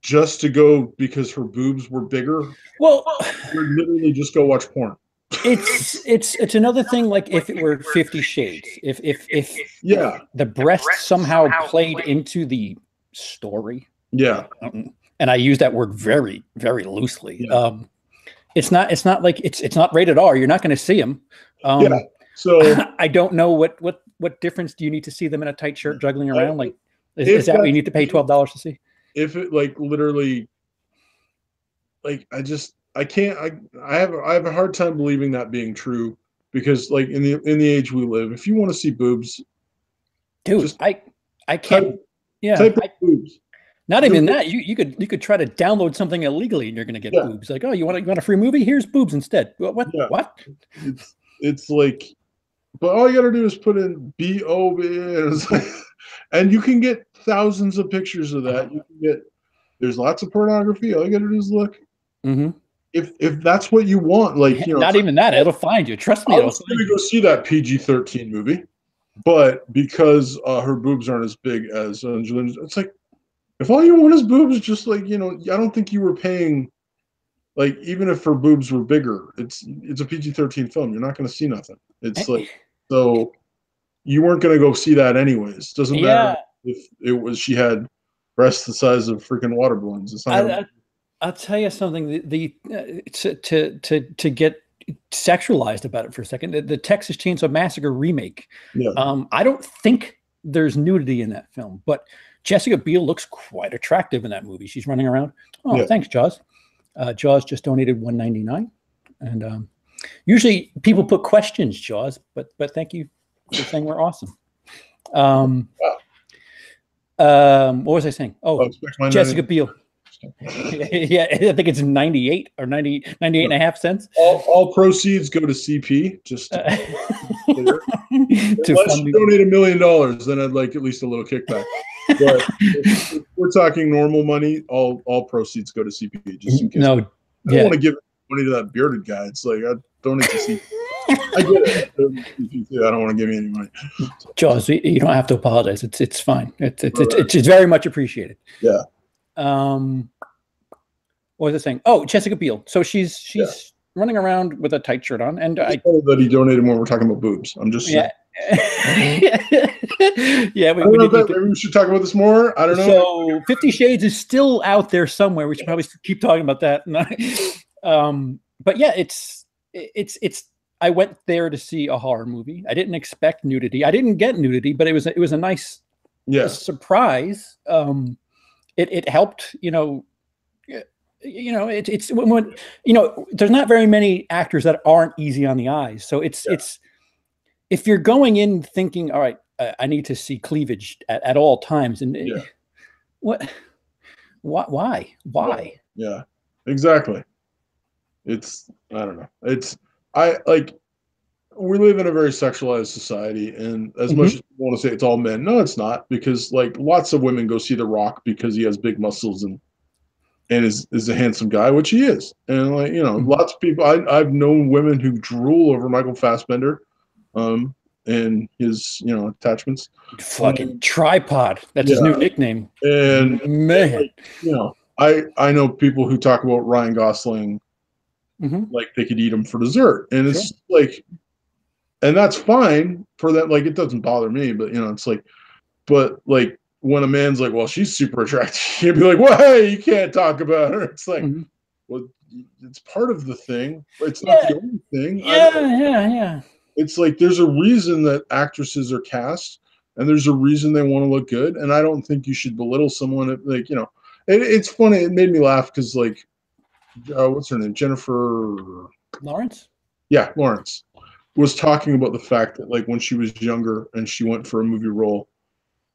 Speaker 2: just to go because her boobs were bigger, would literally just go watch porn.
Speaker 1: It's another thing. Like if it were 50 Shades, if the breast somehow played into the story.
Speaker 2: Yeah.
Speaker 1: And I use that word very, very loosely.
Speaker 2: Yeah.
Speaker 1: It's not like it's not rated R. You're not going to see them.
Speaker 2: So
Speaker 1: I don't know what difference do you need to see them in a tight shirt juggling around? Like, is that what you need to pay $12 to see?
Speaker 2: If it like literally, like I can't. I have a hard time believing that being true because like in the age we live, if you want to see boobs,
Speaker 1: dude, I can't.
Speaker 2: Type boobs.
Speaker 1: Not even that. You could try to download something illegally and you're going to get boobs. Like, oh, you want a free movie? Here's boobs instead. What?
Speaker 2: Yeah.
Speaker 1: What?
Speaker 2: It's like, but all you got to do is put in BOB, and you can get thousands of pictures of that. You can get. There's lots of pornography. All you got to do is look.
Speaker 1: Mm-hmm.
Speaker 2: If that's what you want, like
Speaker 1: not even that, it'll find you. Trust me.
Speaker 2: I was going to go see that PG-13 movie, but because her boobs aren't as big as Angelina, it's like. If all you want is boobs, just like, I don't think you were paying, like, even if her boobs were bigger, it's a PG-13 film. You're not going to see nothing. It's like, so you weren't going to go see that anywaes. Doesn't matter if she had breasts the size of freaking water balloons. It's not
Speaker 1: I'll tell you something. To get sexualized about it for a second, the Texas Chainsaw Massacre remake.
Speaker 2: Yeah.
Speaker 1: I don't think there's nudity in that film, but Jessica Biel looks quite attractive in that movie. She's running around. Oh, yeah. Thanks, Jaws. Jaws just donated $1.99, and usually people put questions, Jaws, but thank you for saying we're awesome. What was I saying? Oh, Jessica Biel. Yeah, I think it's 98 or 98 and a half cents.
Speaker 2: All proceeds go to CP. Just unless you donate $1 million, then I'd like at least a little kickback. But if we're talking normal money, all proceeds go to CP. Just in case.
Speaker 1: No,
Speaker 2: I don't want to give money to that bearded guy. It's like I donate to CP. I get it. I don't want to give you any money.
Speaker 1: Jaws, you don't have to apologize. It's fine. It's very much appreciated.
Speaker 2: Yeah.
Speaker 1: What was I saying? Oh, Jessica Biel. So she's running around with a tight shirt on, and I
Speaker 2: know that he donated when we're talking about boobs. I'm just saying.
Speaker 1: Yeah.
Speaker 2: Maybe we should talk about this more. I don't know.
Speaker 1: So 50 Shades is still out there somewhere. We should probably keep talking about that. But yeah, it's. I went there to see a horror movie. I didn't expect nudity. I didn't get nudity, but it was a nice
Speaker 2: Yeah.
Speaker 1: surprise. It helped, it's when there's not very many actors that aren't easy on the eyes. So it's if you're going in thinking, all right, I need to see cleavage at all times, and what, why?
Speaker 2: Yeah, exactly. It's I don't know. It's I like we live in a very sexualized society, and as much as people want to say it's all men, no, it's not, because like lots of women go see The Rock because he has big muscles and is a handsome guy, which he is. And like, lots of people I've known women who drool over Michael Fassbender, and his, attachments.
Speaker 1: Fucking tripod. That's his new nickname.
Speaker 2: And
Speaker 1: man,
Speaker 2: I know people who talk about Ryan Gosling like they could eat him for dessert, and it's like, and that's fine for that. Like, it doesn't bother me, but it's like, but like when a man's like, well, she's super attractive, you'd be like, well, hey, you can't talk about her. It's like, well, it's part of the thing, but it's not the only thing.
Speaker 1: Yeah.
Speaker 2: It's like there's a reason that actresses are cast, and there's a reason they want to look good, and I don't think you should belittle someone. Like, it's funny. It made me laugh because like, what's her name, Jennifer
Speaker 1: Lawrence.
Speaker 2: Yeah, Lawrence was talking about the fact that like when she was younger and she went for a movie role,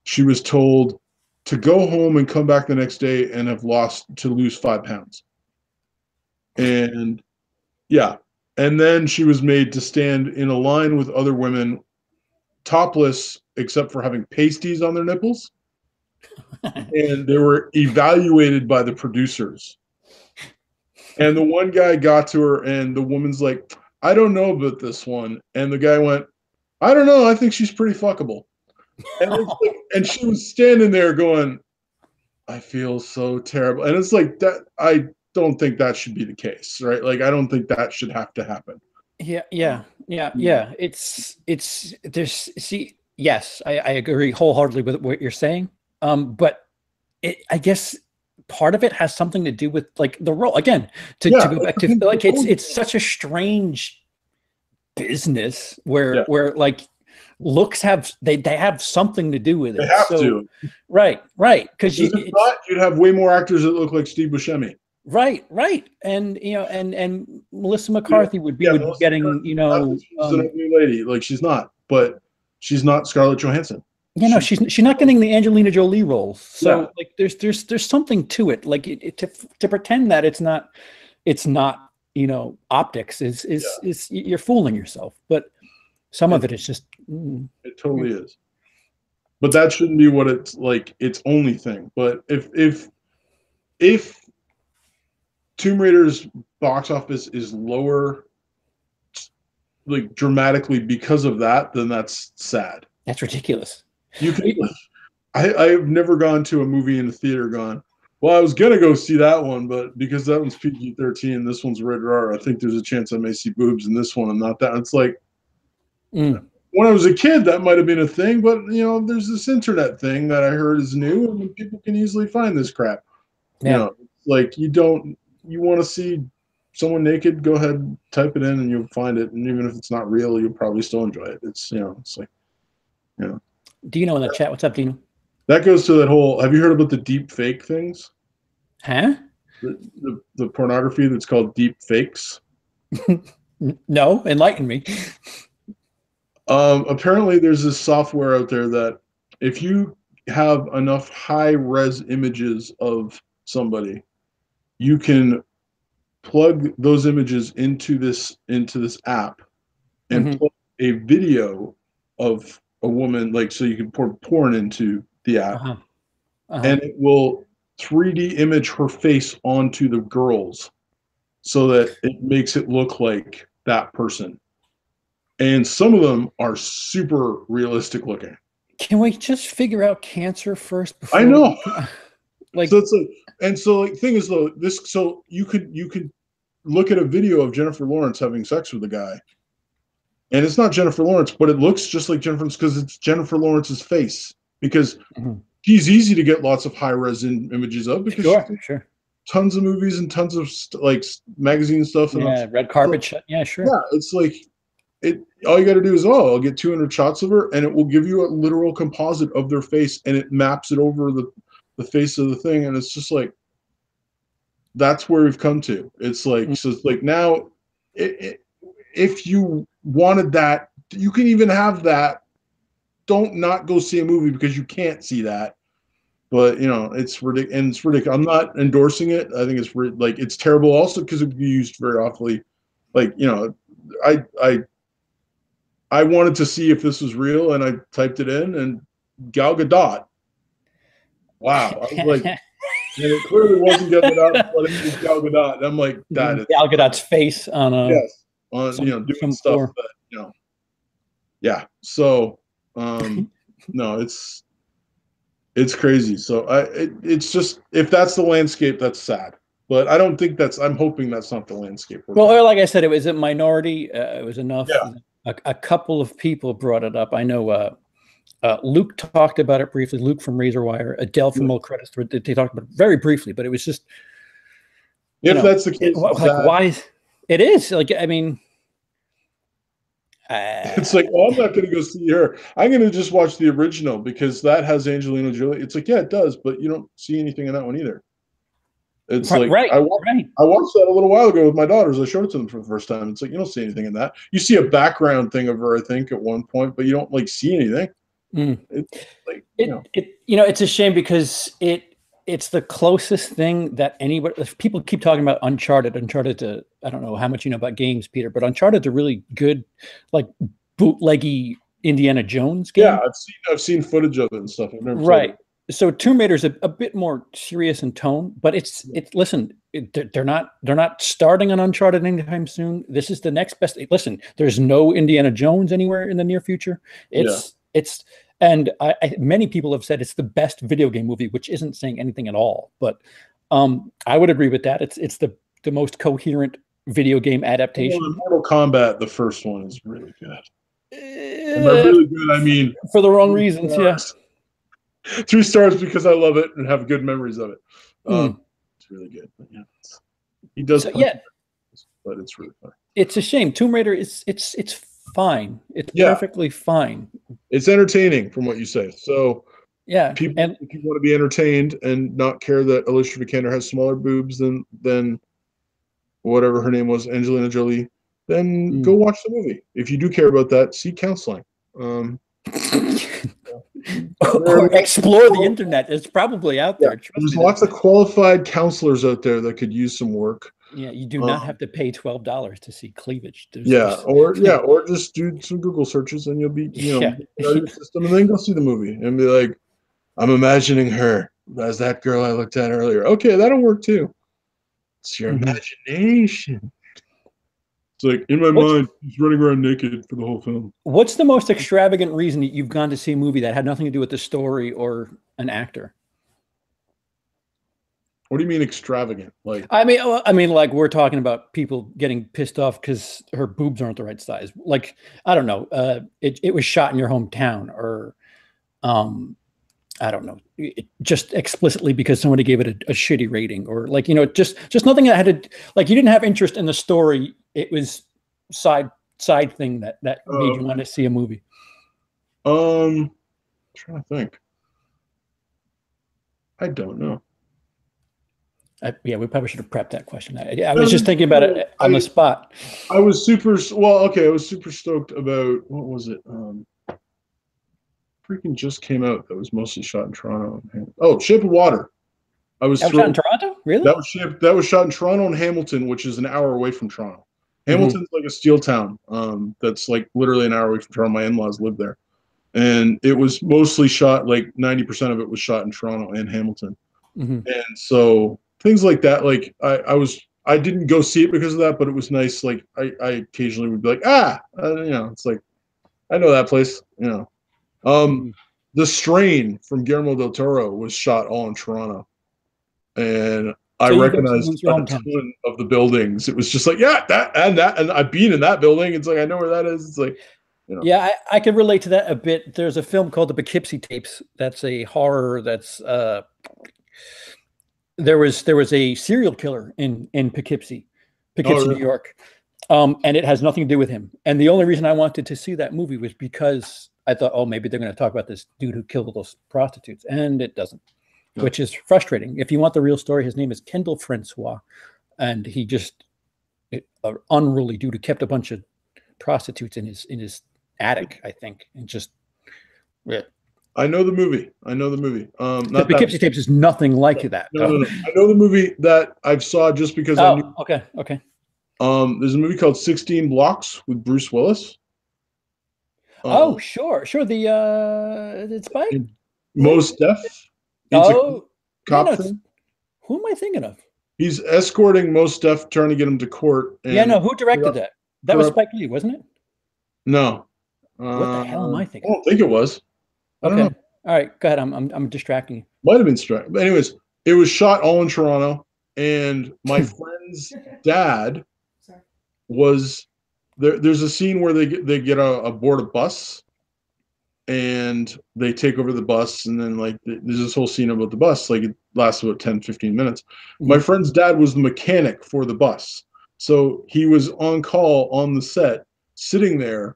Speaker 2: she was told to go home and come back the next day and lose 5 pounds. And and then she was made to stand in a line with other women, topless except for having pasties on their nipples. And they were evaluated by the producers. And the one guy got to her, and the woman's like, I don't know about this one. And the guy went, I don't know. I think she's pretty fuckable. And, like, and she was standing there going, I feel so terrible. And it's like that. I don't think that should be the case, right? Like, I don't think that should have to happen.
Speaker 1: Yeah. Yes, I agree wholeheartedly with what you're saying. But I guess part of it has something to do with like the role again, to go back to like, it's such a strange business where like looks have they have something to do with it.
Speaker 2: They have to.
Speaker 1: Right. Because
Speaker 2: you'd have way more actors that look like Steve Buscemi.
Speaker 1: Right. And and Melissa McCarthy would be getting,
Speaker 2: she's an ugly lady. Like, she's not, but she's not Scarlett Johansson.
Speaker 1: She's not getting the Angelina Jolie roles. So like there's something to it. Like to pretend that it's not optics is you're fooling yourself. But some of it is just
Speaker 2: it totally is. But that shouldn't be what it's like its only thing. But if Tomb Raider's box office is lower, like dramatically because of that, then that's sad.
Speaker 1: That's ridiculous.
Speaker 2: You can. I've never gone to a movie in the theater gone, well, I was gonna go see that one, but because that one's PG-13, this one's rated R, I think there's a chance I may see boobs in this one and not that. It's like, when I was a kid, that might have been a thing, but there's this internet thing that I heard is new, and people can easily find this crap. Like, you want to see someone naked, go ahead, type it in, and you'll find it. And even if it's not real, you'll probably still enjoy it. It's it's like,
Speaker 1: Dino in the chat. What's up, Dino?
Speaker 2: That goes to that whole. Have you heard about the deep fake things?
Speaker 1: Huh?
Speaker 2: The pornography that's called deep fakes.
Speaker 1: No, enlighten me.
Speaker 2: Apparently, there's this software out there that if you have enough high-res images of somebody, you can plug those images into this app and plug a video of a woman, like, so you can pour porn into the app, and it will 3D image her face onto the girls so that it makes it look like that person. And some of them are super realistic looking.
Speaker 1: Can we just figure out cancer first?
Speaker 2: I know. Like, so it's like, and so like, thing is though, so you could look at a video of Jennifer Lawrence having sex with a guy, and it's not Jennifer Lawrence, but it looks just like Jennifer's because it's Jennifer Lawrence's face, because she's easy to get lots of high-res images of, because
Speaker 1: sure.
Speaker 2: Tons of movies and tons of like magazine stuff and
Speaker 1: red carpet. Yeah, sure.
Speaker 2: Yeah, it's like, all you got to do is, I'll get 200 shots of her, and it will give you a literal composite of their face, and it maps it over the face of the thing, and it's just like, that's where we've come to. It's like, so it's like now, if you wanted that, you can even have that. Don't not go see a movie because you can't see that. But it's ridiculous, and it's ridiculous. I'm not endorsing it. I think it's like, it's terrible also because it can be used very awfully. Like, I wanted to see if this was real, and I typed it in, and Gal Gadot. Wow, I was like, and it clearly wasn't Gal Gadot, but it was Gal Gadot. And I'm like, that is
Speaker 1: Gal Gadot's face on a
Speaker 2: doing stuff that yeah. So no, it's crazy. So it's just, if that's the landscape, that's sad. But I don't think I'm hoping that's not the landscape.
Speaker 1: Well, like I said, it was a minority. It was enough.
Speaker 2: Yeah.
Speaker 1: A couple of people brought it up. I know Luke talked about it briefly. Luke from Razor Wire, Adele from All Credits. They talked about it very briefly, but it was just,
Speaker 2: if that's the case,
Speaker 1: why? It is like, I mean,
Speaker 2: it's like, I'm not going to go see her. I'm going to just watch the original because that has Angelina Jolie. It's like, yeah, it does, but you don't see anything in that one either. It's like, I watched that a little while ago with my daughters. I showed it to them for the first time. It's like, you don't see anything in that. You see a background thing of her, I think, at one point, but you don't like see anything. It's like,
Speaker 1: it's a shame because it's the closest thing that anybody. If people keep talking about Uncharted to, I don't know how much you know about games, Peter, but Uncharted's a really good, like, bootleggy Indiana Jones game.
Speaker 2: Yeah, I've seen footage of it and stuff. I've never played it.
Speaker 1: So Tomb Raider's a bit more serious in tone, but they're not starting on Uncharted anytime soon. This is the next best. Listen, there's no Indiana Jones anywhere in the near future. And many people have said it's the best video game movie, which isn't saying anything at all. But I would agree with that. It's the most coherent video game adaptation.
Speaker 2: Well, Mortal Kombat, the first one, is really good. And by really good, I mean
Speaker 1: for the wrong reasons. Yeah.
Speaker 2: 3 stars because I love it and have good memories of it. It's really good. But he does. But it's really fun.
Speaker 1: It's a shame. Tomb Raider it's fine. It's perfectly fine.
Speaker 2: It's entertaining from what you say. So people, if you want to be entertained and not care that Alicia Vikander has smaller boobs than whatever her name was, Angelina Jolie, then go watch the movie. If you do care about that, seek counseling.
Speaker 1: Or explore the internet. It's probably out there.
Speaker 2: There's lots of qualified counselors out there that could use some work.
Speaker 1: Yeah, you do not have to pay $12 to see cleavage.
Speaker 2: Or just do some Google searches and you'll be, out of your system, and then go see the movie and be like, I'm imagining her as that girl I looked at earlier. Okay, that'll work too. It's your imagination. It's like, in my mind, he's running around naked for the whole film.
Speaker 1: What's the most extravagant reason that you've gone to see a movie that had nothing to do with the story or an actor?
Speaker 2: What do you mean extravagant? Like,
Speaker 1: I mean, like, we're talking about people getting pissed off because her boobs aren't the right size. Like, I don't know. It was shot in your hometown, or I don't know, just explicitly because somebody gave it a shitty rating, or like, just nothing that had to, like, you didn't have interest in the story. It was side thing that made you want to see a movie.
Speaker 2: I'm trying to think. I don't know.
Speaker 1: We probably should have prepped that question. I was just thinking about it on the spot.
Speaker 2: I was super stoked about, what was it? Freaking just came out that was mostly shot in Toronto. Shape of Water.
Speaker 1: That was shot in Toronto? Really?
Speaker 2: That was shot in Toronto and Hamilton, which is an hour away from Toronto. Hamilton's like a steel town. That's like literally an hour away from Toronto. My in-laws live there. And it was mostly shot, like 90% of it was shot in Toronto and Hamilton. And so things like that, like I didn't go see it because of that, but it was nice. Like I occasionally would be like, it's like, I know that place, The Strain from Guillermo del Toro was shot all in Toronto, and I recognized a ton of the buildings. It was just like, and I've been in that building. It's like, I know where that is. It's like,
Speaker 1: Yeah, I can relate to that a bit. There's a film called The Poughkeepsie Tapes. That's a horror. That's there was a serial killer in Poughkeepsie, New York. And it has nothing to do with him. And the only reason I wanted to see that movie was because I thought, oh, maybe they're going to talk about this dude who killed those prostitutes, and it doesn't, which is frustrating. If you want the real story, his name is Kendall Francois, and he just an unruly dude who kept a bunch of prostitutes in his attic, I think, and just yeah.
Speaker 2: I know the movie.
Speaker 1: The Poughkeepsie Tapes is nothing like that.
Speaker 2: No. I know the movie that I saw just because I knew.
Speaker 1: Okay.
Speaker 2: There's a movie called 16 Blocks with Bruce Willis.
Speaker 1: Sure. It's by
Speaker 2: Mos Def.
Speaker 1: Who am I thinking of?
Speaker 2: He's escorting Mos Def, trying to get him to court.
Speaker 1: And who directed that? That was Spike Lee, wasn't it?
Speaker 2: No.
Speaker 1: What the hell am I thinking?
Speaker 2: I don't think it was.
Speaker 1: Okay. All right. Go ahead. I'm distracting you.
Speaker 2: Might have been distracting. But anyways, it was shot all in Toronto, and my friend's dad was there. There's a scene where they get aboard a bus, and they take over the bus, and then like there's this whole scene about the bus. Like it lasts about 10-15 minutes. Mm-hmm. My friend's dad was the mechanic for the bus, so he was on call on the set, sitting there.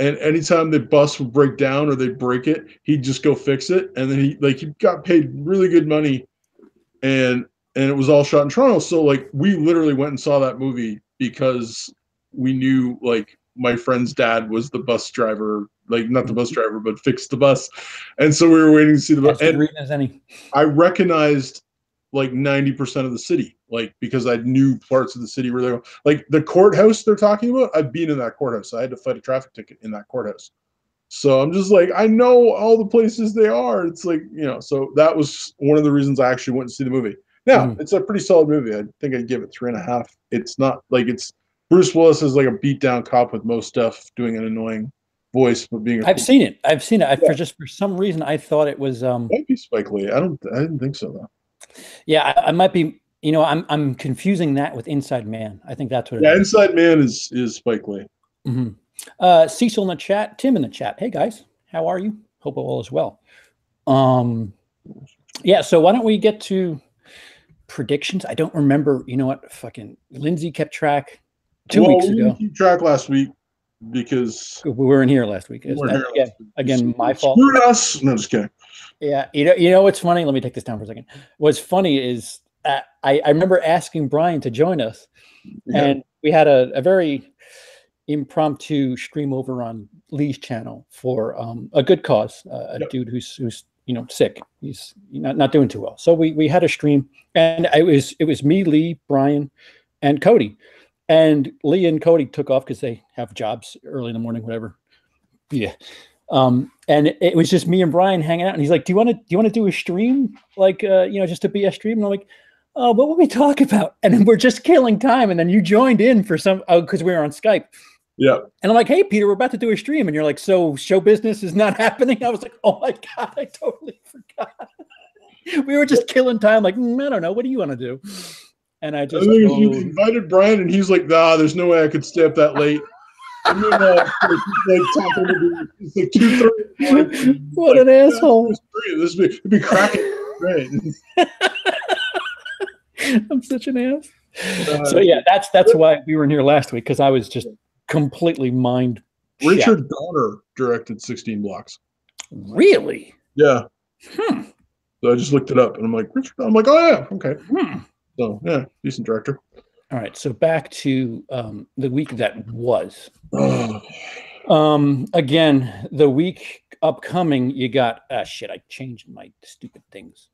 Speaker 2: And anytime the bus would break down or they break it, he'd just go fix it. And then he got paid really good money, and it was all shot in Toronto. So like we literally went and saw that movie because we knew like my friend's dad was the bus driver, like not the bus driver, but fixed the bus. And so we were waiting to see the bus. And
Speaker 1: as any.
Speaker 2: I recognized like 90% of the city, like because I knew parts of the city where they were. Like the courthouse they're talking about, I've been in that courthouse. I had to fight a traffic ticket in that courthouse. So I'm just like, I know all the places they are. It's like, so that was one of the reasons I actually went to see the movie. Now, it's a pretty solid movie. I think I'd give it 3.5. It's not like it's Bruce Willis is like a beat down cop with Mos Def doing an annoying voice, but being
Speaker 1: I've seen it. For some reason I thought it was
Speaker 2: might be Spike Lee. I didn't think so though.
Speaker 1: Yeah, I might be. I'm confusing that with Inside Man. I think that's what.
Speaker 2: Yeah, Inside Man is Spike Lee.
Speaker 1: Mm-hmm. Cecil in the chat, Tim in the chat. Hey guys, how are you? Hope all is well. Yeah. So why don't we get to predictions? I don't remember. You know what? Fucking Lindsay kept track 2 weeks ago.
Speaker 2: Didn't keep track last week because
Speaker 1: we weren't here last week. Again, my fault.
Speaker 2: Screw us. No, just kidding.
Speaker 1: Yeah, you know what's funny? Let me take this down for a second. What's funny is I remember asking Brian to join us, and we had a very impromptu stream over on Lee's channel for a good cause, a dude who's sick. He's not doing too well. So we had a stream, and it was me, Lee, Brian, and Cody, and Lee and Cody took off because they have jobs early in the morning, whatever. Yeah. And it was just me and Brian hanging out, and he's like, do you want to do a stream? Like, just a BS stream? And I'm like, oh, what will we talk about? And then we're just killing time. And then you joined in for because we were on Skype.
Speaker 2: Yeah.
Speaker 1: And I'm like, hey, Peter, we're about to do a stream. And you're like, so show business is not happening? I was like, oh my God, I totally forgot. We were just killing time. Like, I don't know. What do you want to do? And I just
Speaker 2: you invited Brian, and he's like, nah, there's no way I could stay up that late. And then, it's like 2:30.
Speaker 1: What an asshole!
Speaker 2: This would be cracking. Right.
Speaker 1: I'm such an ass. So yeah, that's why we were in here last week, because I was just completely mind.
Speaker 2: Richard Donner directed 16 Blocks.
Speaker 1: Really?
Speaker 2: Yeah. So I just looked it up, and I'm like, Richard. I'm like, oh yeah, okay. So yeah, decent director.
Speaker 1: All right, so back to the week that was. Again, the week upcoming, you got shit. I changed my stupid things.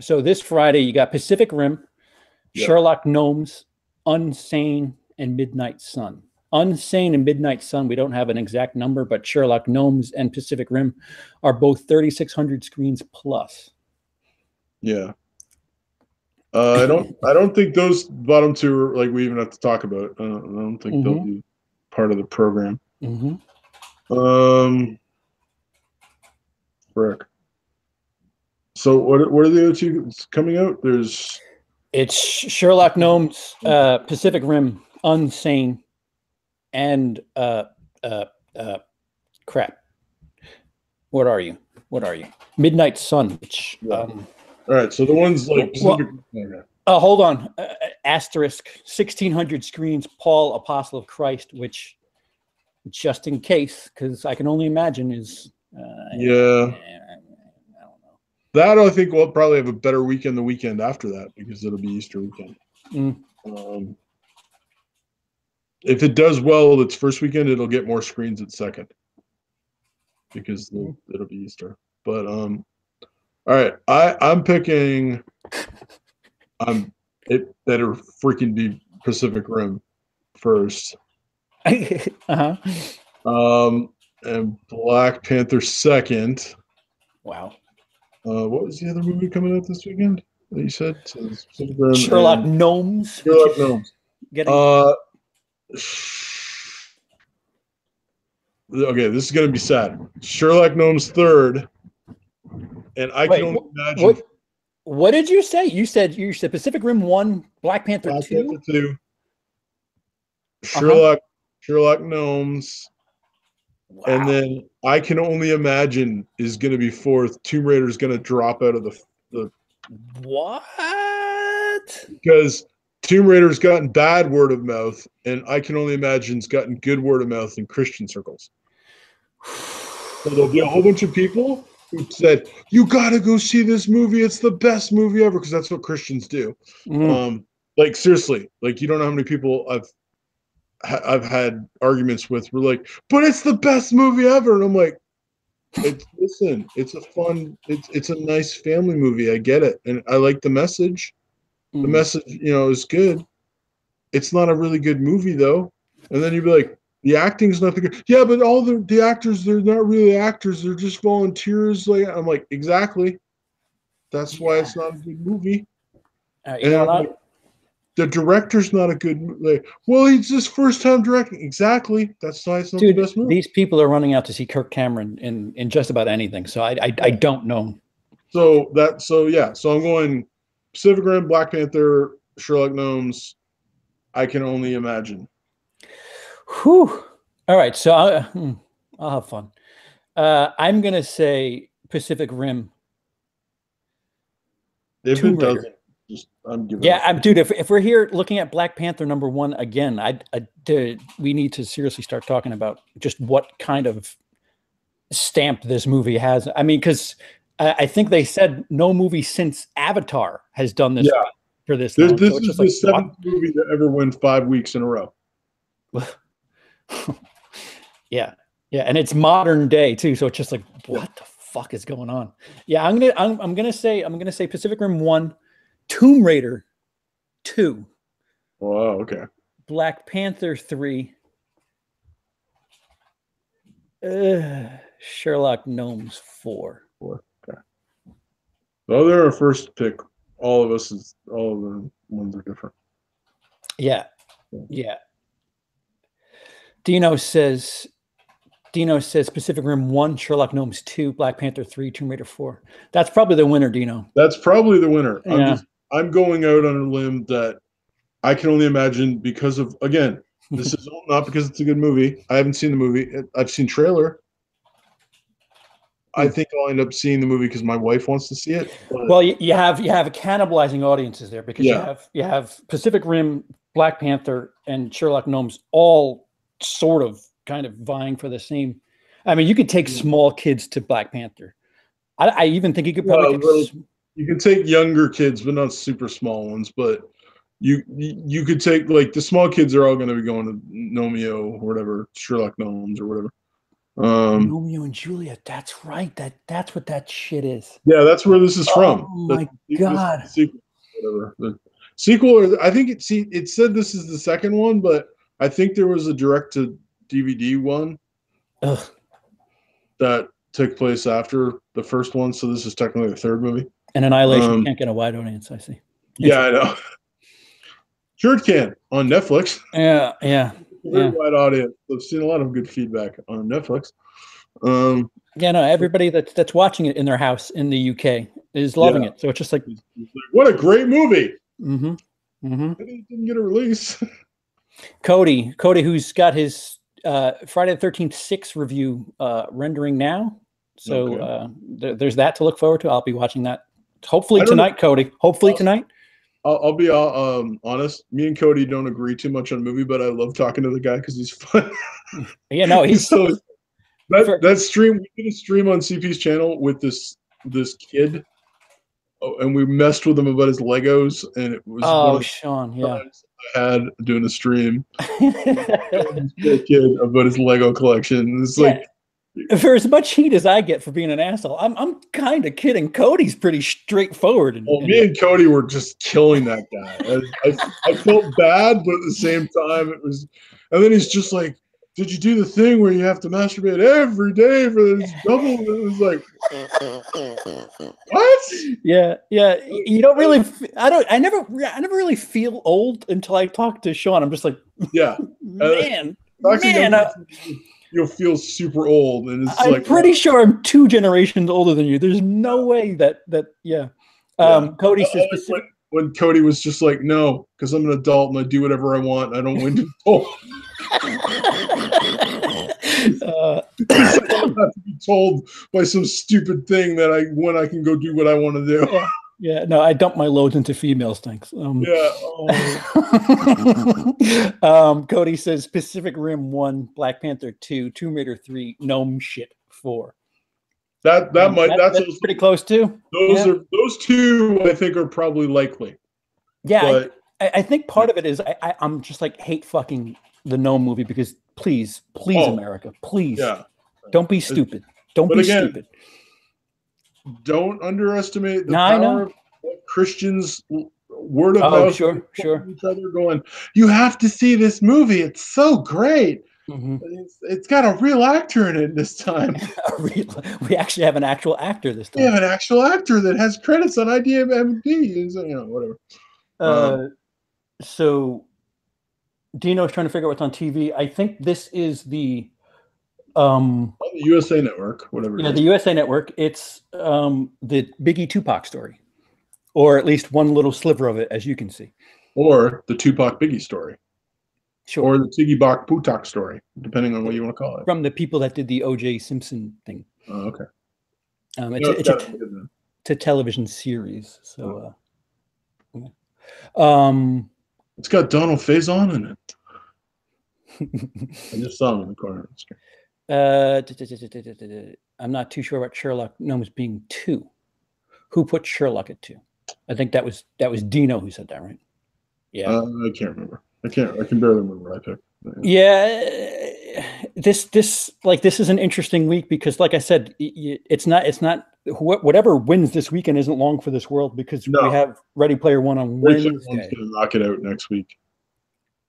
Speaker 1: So this Friday, you got Pacific Rim, Sherlock Gnomes, Unsane, and Midnight Sun. Unsane and Midnight Sun, we don't have an exact number, but Sherlock Gnomes and Pacific Rim are both 3,600 screens plus.
Speaker 2: Yeah. I don't think those bottom two are like we even have to talk about. I don't think they'll be part of the program. Frick. So what are the other two coming out?
Speaker 1: It's Sherlock Gnomes, Pacific Rim, Unsane, and crap. What are you? Midnight Sun, which
Speaker 2: all right, so the ones like Pacific.
Speaker 1: Hold on. Asterisk 1,600 screens. Paul, Apostle of Christ, which just in case, because I can only imagine is.
Speaker 2: Yeah.
Speaker 1: I don't know.
Speaker 2: That I think we'll probably have a better weekend the weekend after that because it'll be Easter weekend. If it does well its first weekend, it'll get more screens its second because it'll be Easter. But all right, I'm picking. It better freaking be Pacific Rim first.
Speaker 1: Uh-huh.
Speaker 2: And Black Panther second.
Speaker 1: Wow.
Speaker 2: What was the other movie coming out this weekend that you said? So Pacific Rim
Speaker 1: Sherlock Gnomes.
Speaker 2: Sherlock Gnomes.
Speaker 1: Getting.
Speaker 2: Okay, this is gonna be sad. Sherlock Gnomes third, and I can only imagine.
Speaker 1: What did you say? You said Pacific Rim 1, Black Panther 2?
Speaker 2: Panther 2. Sherlock Gnomes. Wow. And then I can only imagine is going to be fourth. Tomb Raider is going to drop out of the.
Speaker 1: What?
Speaker 2: Because Tomb Raider's gotten bad word of mouth, and I can only imagine it's gotten good word of mouth in Christian circles. So there'll be a whole bunch of people who said, "You got to go see this movie. It's the best movie ever," because that's what Christians do. Like seriously, like you don't know how many people I've had arguments with. We're like, "But it's the best movie ever," and I'm like, "Listen, it's a fun, it's a nice family movie. I get it, and I like the message. The message, is good. It's not a really good movie though." And then you'd be like, "The acting's not the good." Yeah, but all the actors, they're not really actors. They're just volunteers. Like I'm like, exactly. That's why it's not a good movie. The director's not a good. Well, he's just first time directing. Exactly. That's why it's not the best movie.
Speaker 1: These people are running out to see Kirk Cameron in just about anything. So I don't know.
Speaker 2: So I'm going Pacific Rim, Black Panther, Sherlock Gnomes. I can only imagine.
Speaker 1: Whew. All right. So I'll have fun. I'm gonna say Pacific Rim.
Speaker 2: If Tomb it Raider. Doesn't. I'm giving
Speaker 1: dude. If we're here looking at Black Panther #1 again, we need to seriously start talking about just what kind of stamp this movie has. I mean, because I think they said no movie since Avatar has done this for this.
Speaker 2: This is the seventh movie to ever win 5 weeks in a row.
Speaker 1: Yeah, and it's modern day too, so it's just like, what the fuck is going on? Yeah, I'm gonna say Pacific Rim 1. Tomb Raider 2.
Speaker 2: Wow, okay.
Speaker 1: Black Panther 3. Sherlock Gnomes 4.
Speaker 2: Okay. So they're our first pick. All of the ones are different.
Speaker 1: Yeah. Dino says Pacific Rim 1, Sherlock Gnomes 2, Black Panther 3, Tomb Raider 4. That's probably the winner, Dino.
Speaker 2: That's probably the winner.
Speaker 1: Yeah.
Speaker 2: I'm going out on a limb that I can only imagine because of, again, this is not because it's a good movie. I haven't seen the movie. I've seen trailer. I think I'll end up seeing the movie because my wife wants to see it.
Speaker 1: Well, you have cannibalizing audiences there because you have Pacific Rim, Black Panther, and Sherlock Gnomes all sort of kind of vying for the same. I mean, you could take small kids to Black Panther. I even think you could probably
Speaker 2: you could take younger kids, but not super small ones. But you could take, like, the small kids are all going to be going to Nomeo or whatever, Sherlock Gnomes or whatever.
Speaker 1: Romeo and Juliet. That's right. That's what that shit is.
Speaker 2: Yeah, that's where this is from.
Speaker 1: Oh my god.
Speaker 2: Whatever. The sequel, or I think it said this is the second one, but I think there was a direct to DVD one that took place after the first one, so this is technically the third movie.
Speaker 1: And Annihilation can't get a wide audience, I see.
Speaker 2: Yeah, I know. Sure it can on Netflix.
Speaker 1: Yeah.
Speaker 2: Very wide audience. I've seen a lot of good feedback on Netflix.
Speaker 1: Everybody that's watching it in their house in the UK is loving it. So it's just like,
Speaker 2: what a great movie.
Speaker 1: Mm-hmm.
Speaker 2: It didn't get a release.
Speaker 1: Cody, who's got his Friday the 13th 6 review rendering now. So there's that to look forward to. I'll be watching that hopefully tonight, Cody. Hopefully tonight.
Speaker 2: I'll be honest. Me and Cody don't agree too much on the movie, but I love talking to the guy because he's fun.
Speaker 1: Yeah, no,
Speaker 2: he's so that stream. We did a stream on CP's channel with this kid. Oh, and we messed with him about his Legos, and it was one of the
Speaker 1: Sean, yeah,
Speaker 2: times I had doing a stream. This poor kid about his Lego collection. It's like,
Speaker 1: for as much heat as I get for being an asshole, I'm kind of kidding. Cody's pretty straightforward.
Speaker 2: Me and Cody were just killing that guy. I felt bad, but at the same time, it was. And then he's just like, "Did you do the thing where you have to masturbate every day for this double?" And it was like, what?
Speaker 1: Yeah. You don't really. I never really feel old until I talk to Sean. I'm just like,
Speaker 2: yeah,
Speaker 1: man.
Speaker 2: You'll feel super old, and it's
Speaker 1: I'm pretty sure I'm 2 generations older than you. There's no way that. Cody says
Speaker 2: when Cody was just like, no, because I'm an adult and I do whatever I want. I don't win to told. I don't have to be told by some stupid thing that I can go do what I want to do.
Speaker 1: Yeah, no, I dump my loads into females, thanks. Cody says Pacific Rim 1, Black Panther 2, Tomb Raider 3, Gnome shit 4.
Speaker 2: That's
Speaker 1: pretty close too.
Speaker 2: Those two I think are probably likely.
Speaker 1: Yeah, I think part of it is I'm just like hate fucking the Gnome movie because please, America, please, don't be stupid. Don't be stupid.
Speaker 2: Don't underestimate the power of Christians' word of mouth.
Speaker 1: Sure.
Speaker 2: Each other going, you have to see this movie. It's so great.
Speaker 1: Mm-hmm.
Speaker 2: It's got a real actor in it this time.
Speaker 1: We actually have an actual actor this time.
Speaker 2: We have an actual actor that has credits on IMDb. Whatever.
Speaker 1: So Dino's trying to figure out what's on TV. I think this is the
Speaker 2: USA Network, whatever.
Speaker 1: Yeah, the USA Network. It's the Biggie Tupac story, or at least one little sliver of it, as you can see.
Speaker 2: Or the Tupac Biggie story.
Speaker 1: Sure.
Speaker 2: Or the Tiggy Bach Putak story, depending on what you want to call it.
Speaker 1: From the people that did the O.J. Simpson thing.
Speaker 2: Oh, okay.
Speaker 1: It's a television series. So,
Speaker 2: it's got Donald Faison in it. I just saw him in the corner of the screen.
Speaker 1: I'm not too sure about Sherlock Gnomes being 2. Who put Sherlock at 2? I think that was Dino who said that, right? Yeah.
Speaker 2: I can't remember. I can barely remember what I picked.
Speaker 1: Yeah. This is an interesting week because, like I said, it's not whatever wins this weekend isn't long for this world because we have Ready Player One on Wednesday.
Speaker 2: One's gonna knock it out next week.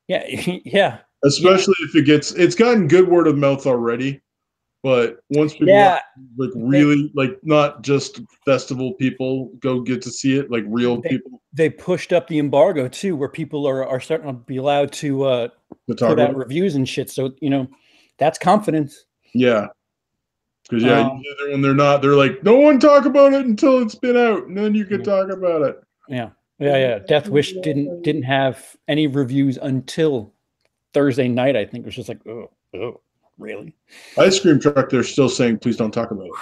Speaker 1: Yeah, yeah.
Speaker 2: Especially if it's gotten good word of mouth already, but once people really not just festival people go get to see it, like real people.
Speaker 1: They pushed up the embargo too, where people are starting to be allowed to put out reviews and shit. So that's confidence.
Speaker 2: Yeah, because when they're not, they're like, no one talk about it until it's been out, and then you can talk about it.
Speaker 1: Yeah. Death Wish didn't have any reviews until Thursday night. I think it was just like, oh, really?
Speaker 2: Ice Cream Truck, they're still saying, please don't talk about it.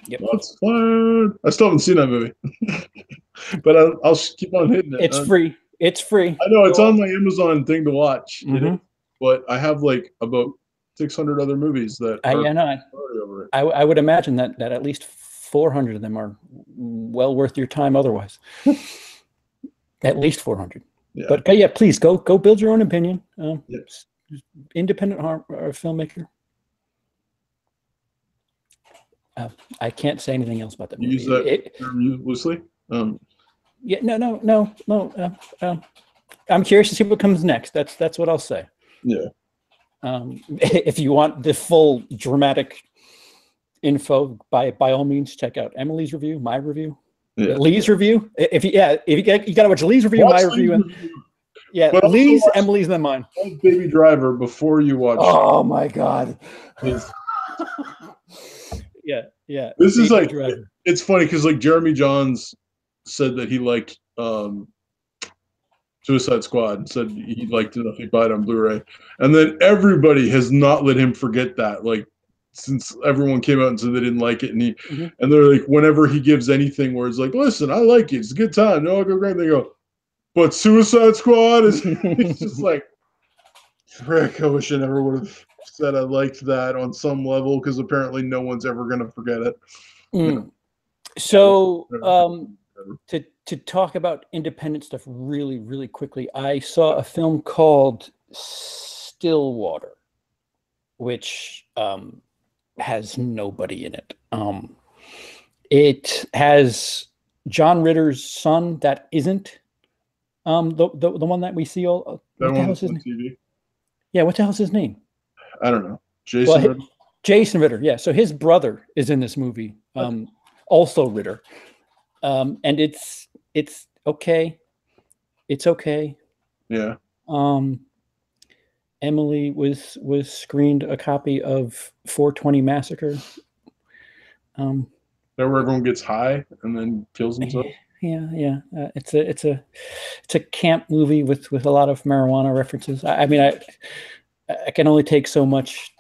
Speaker 1: Yep.
Speaker 2: That's fun. I still haven't seen that movie, but I'll keep on hitting it.
Speaker 1: It's free. It's free.
Speaker 2: I know it's on my Amazon thing to watch,
Speaker 1: mm-hmm.
Speaker 2: But I have about 600 other movies that
Speaker 1: I would imagine that at least 400 of them are well worth your time otherwise. At least 400. Yeah. But please go build your own opinion. Independent filmmaker. I can't say anything else about that movie.
Speaker 2: Use that term loosely?
Speaker 1: Yeah, no. I'm curious to see what comes next. That's what I'll say.
Speaker 2: Yeah.
Speaker 1: If you want the full dramatic info, by all means, check out Emily's review, my review, Lee's review. If you gotta watch Lee's review, my review, and Lee's, Emily's, then mine.
Speaker 2: Baby Driver before you watch.
Speaker 1: Oh my God. Yeah.
Speaker 2: This is like Driver. It's funny because Jeremy Johns said that he liked Suicide Squad and said he liked it if he bought it on Blu-ray, and then everybody has not let him forget that. since everyone came out and said they didn't like it, and
Speaker 1: Mm-hmm.
Speaker 2: and they're like, whenever he gives anything where it's like, listen, I like it, it's a good time, no, I'll go great. They go, but Suicide Squad is. It's just like, frick, I wish I never would have said I liked that on some level, because apparently no one's ever gonna forget it.
Speaker 1: Mm. So to talk about independent stuff really, really quickly, I saw a film called Stillwater, which has nobody in it. It has John Ritter's son that isn't the one that we see all.
Speaker 2: That
Speaker 1: What the
Speaker 2: one
Speaker 1: hell is
Speaker 2: was
Speaker 1: his
Speaker 2: on
Speaker 1: name?
Speaker 2: TV.
Speaker 1: Yeah, what the hell is his name?
Speaker 2: I don't know. Jason.
Speaker 1: Well, Jason Ritter. Yeah, so his brother is in this movie. Also Ritter. And it's okay. It's okay.
Speaker 2: Yeah.
Speaker 1: Emily was screened a copy of 420 Massacre.
Speaker 2: That where everyone gets high and then kills themselves.
Speaker 1: Yeah. It's a camp movie with a lot of marijuana references. I mean, I can only take so much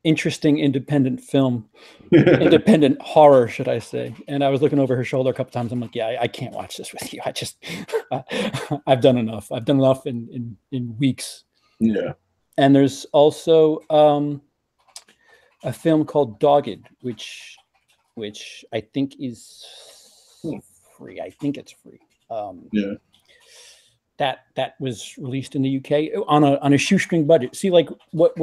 Speaker 1: interesting independent film. Independent horror, should I say? And I was looking over her shoulder a couple times. I'm like, yeah, I can't watch this with you. I've done enough. I've done enough in weeks.
Speaker 2: Yeah.
Speaker 1: And there's also a film called Dogged, which I think is free. I think it's free.
Speaker 2: Yeah.
Speaker 1: That was released in the UK on a shoestring budget. See, like what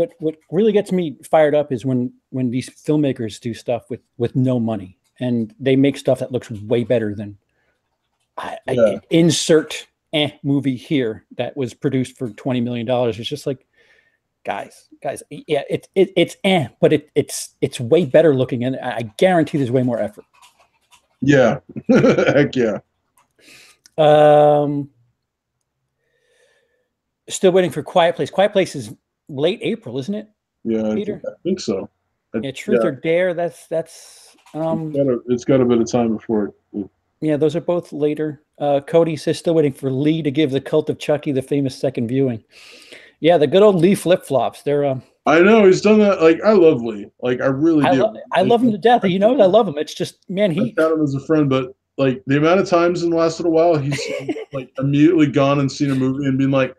Speaker 1: really gets me fired up is when these filmmakers do stuff with no money, and they make stuff that looks way better than I insert movie here that was produced for $20 million. It's just like, guys, yeah, it's but it's way better looking, and I guarantee there's way more effort.
Speaker 2: Yeah. Heck yeah.
Speaker 1: Still waiting for Quiet Place. Quiet Place is late April, isn't it?
Speaker 2: Yeah,
Speaker 1: Peter?
Speaker 2: I think so.
Speaker 1: Yeah, Truth or Dare. That's
Speaker 2: it's got a bit of time before it.
Speaker 1: Yeah, those are both later. Cody says still waiting for Lee to give the Cult of Chucky the famous second viewing. Yeah, the good old Lee flip flops. They're
Speaker 2: I know he's done that. Like, I love Lee. Like, I really do.
Speaker 1: I love him to death. He knows I love him. It's just, man,
Speaker 2: I count him as a friend, but like the amount of times in the last little while he's like immediately gone and seen a movie and been like,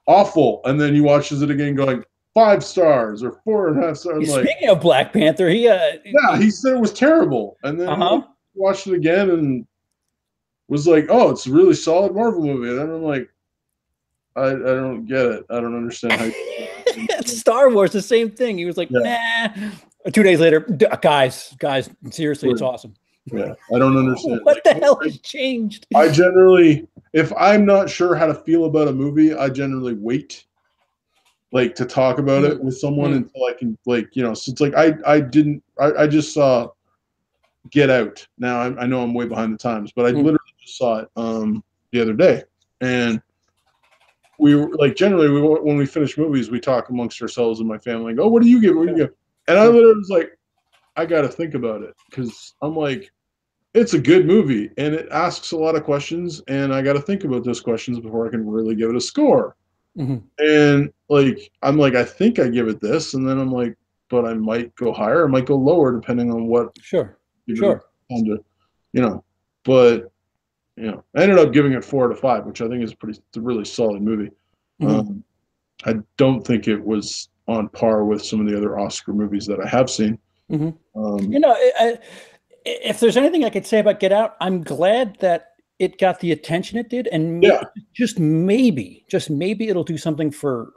Speaker 2: awful, and then he watches it again going 5 stars or 4.5 stars.
Speaker 1: Speaking of Black Panther, he
Speaker 2: said it was terrible, and then he watched it again and was like, oh, it's a really solid Marvel movie, and then I'm like, I don't get it. I don't understand how.
Speaker 1: Star Wars, the same thing. He was like, nah. 2 days later, guys, seriously, it's awesome.
Speaker 2: Yeah, I don't understand.
Speaker 1: What the hell has changed?
Speaker 2: I generally, if I'm not sure how to feel about a movie, I generally wait, like, to talk about it with someone until I can, like, so it's like I just saw Get Out. Now I know I'm way behind the times, but I literally just saw it the other day, and we were like, generally when we finish movies, we talk amongst ourselves and my family. Like, oh, what do you give? What do you give? And I literally was like, I got to think about it, because I'm like, it's a good movie and it asks a lot of questions, and I got to think about those questions before I can really give it a score. And like, I'm like, I think I give it this, and then I'm like, but I might go higher, I might go lower, depending on what.
Speaker 1: Sure.
Speaker 2: But I ended up giving it 4 out of 5, which I think is a really solid movie. I don't think it was on par with some of the other Oscar movies that I have seen.
Speaker 1: If there's anything I could say about Get Out, I'm glad that it got the attention it did, and just maybe it'll do something for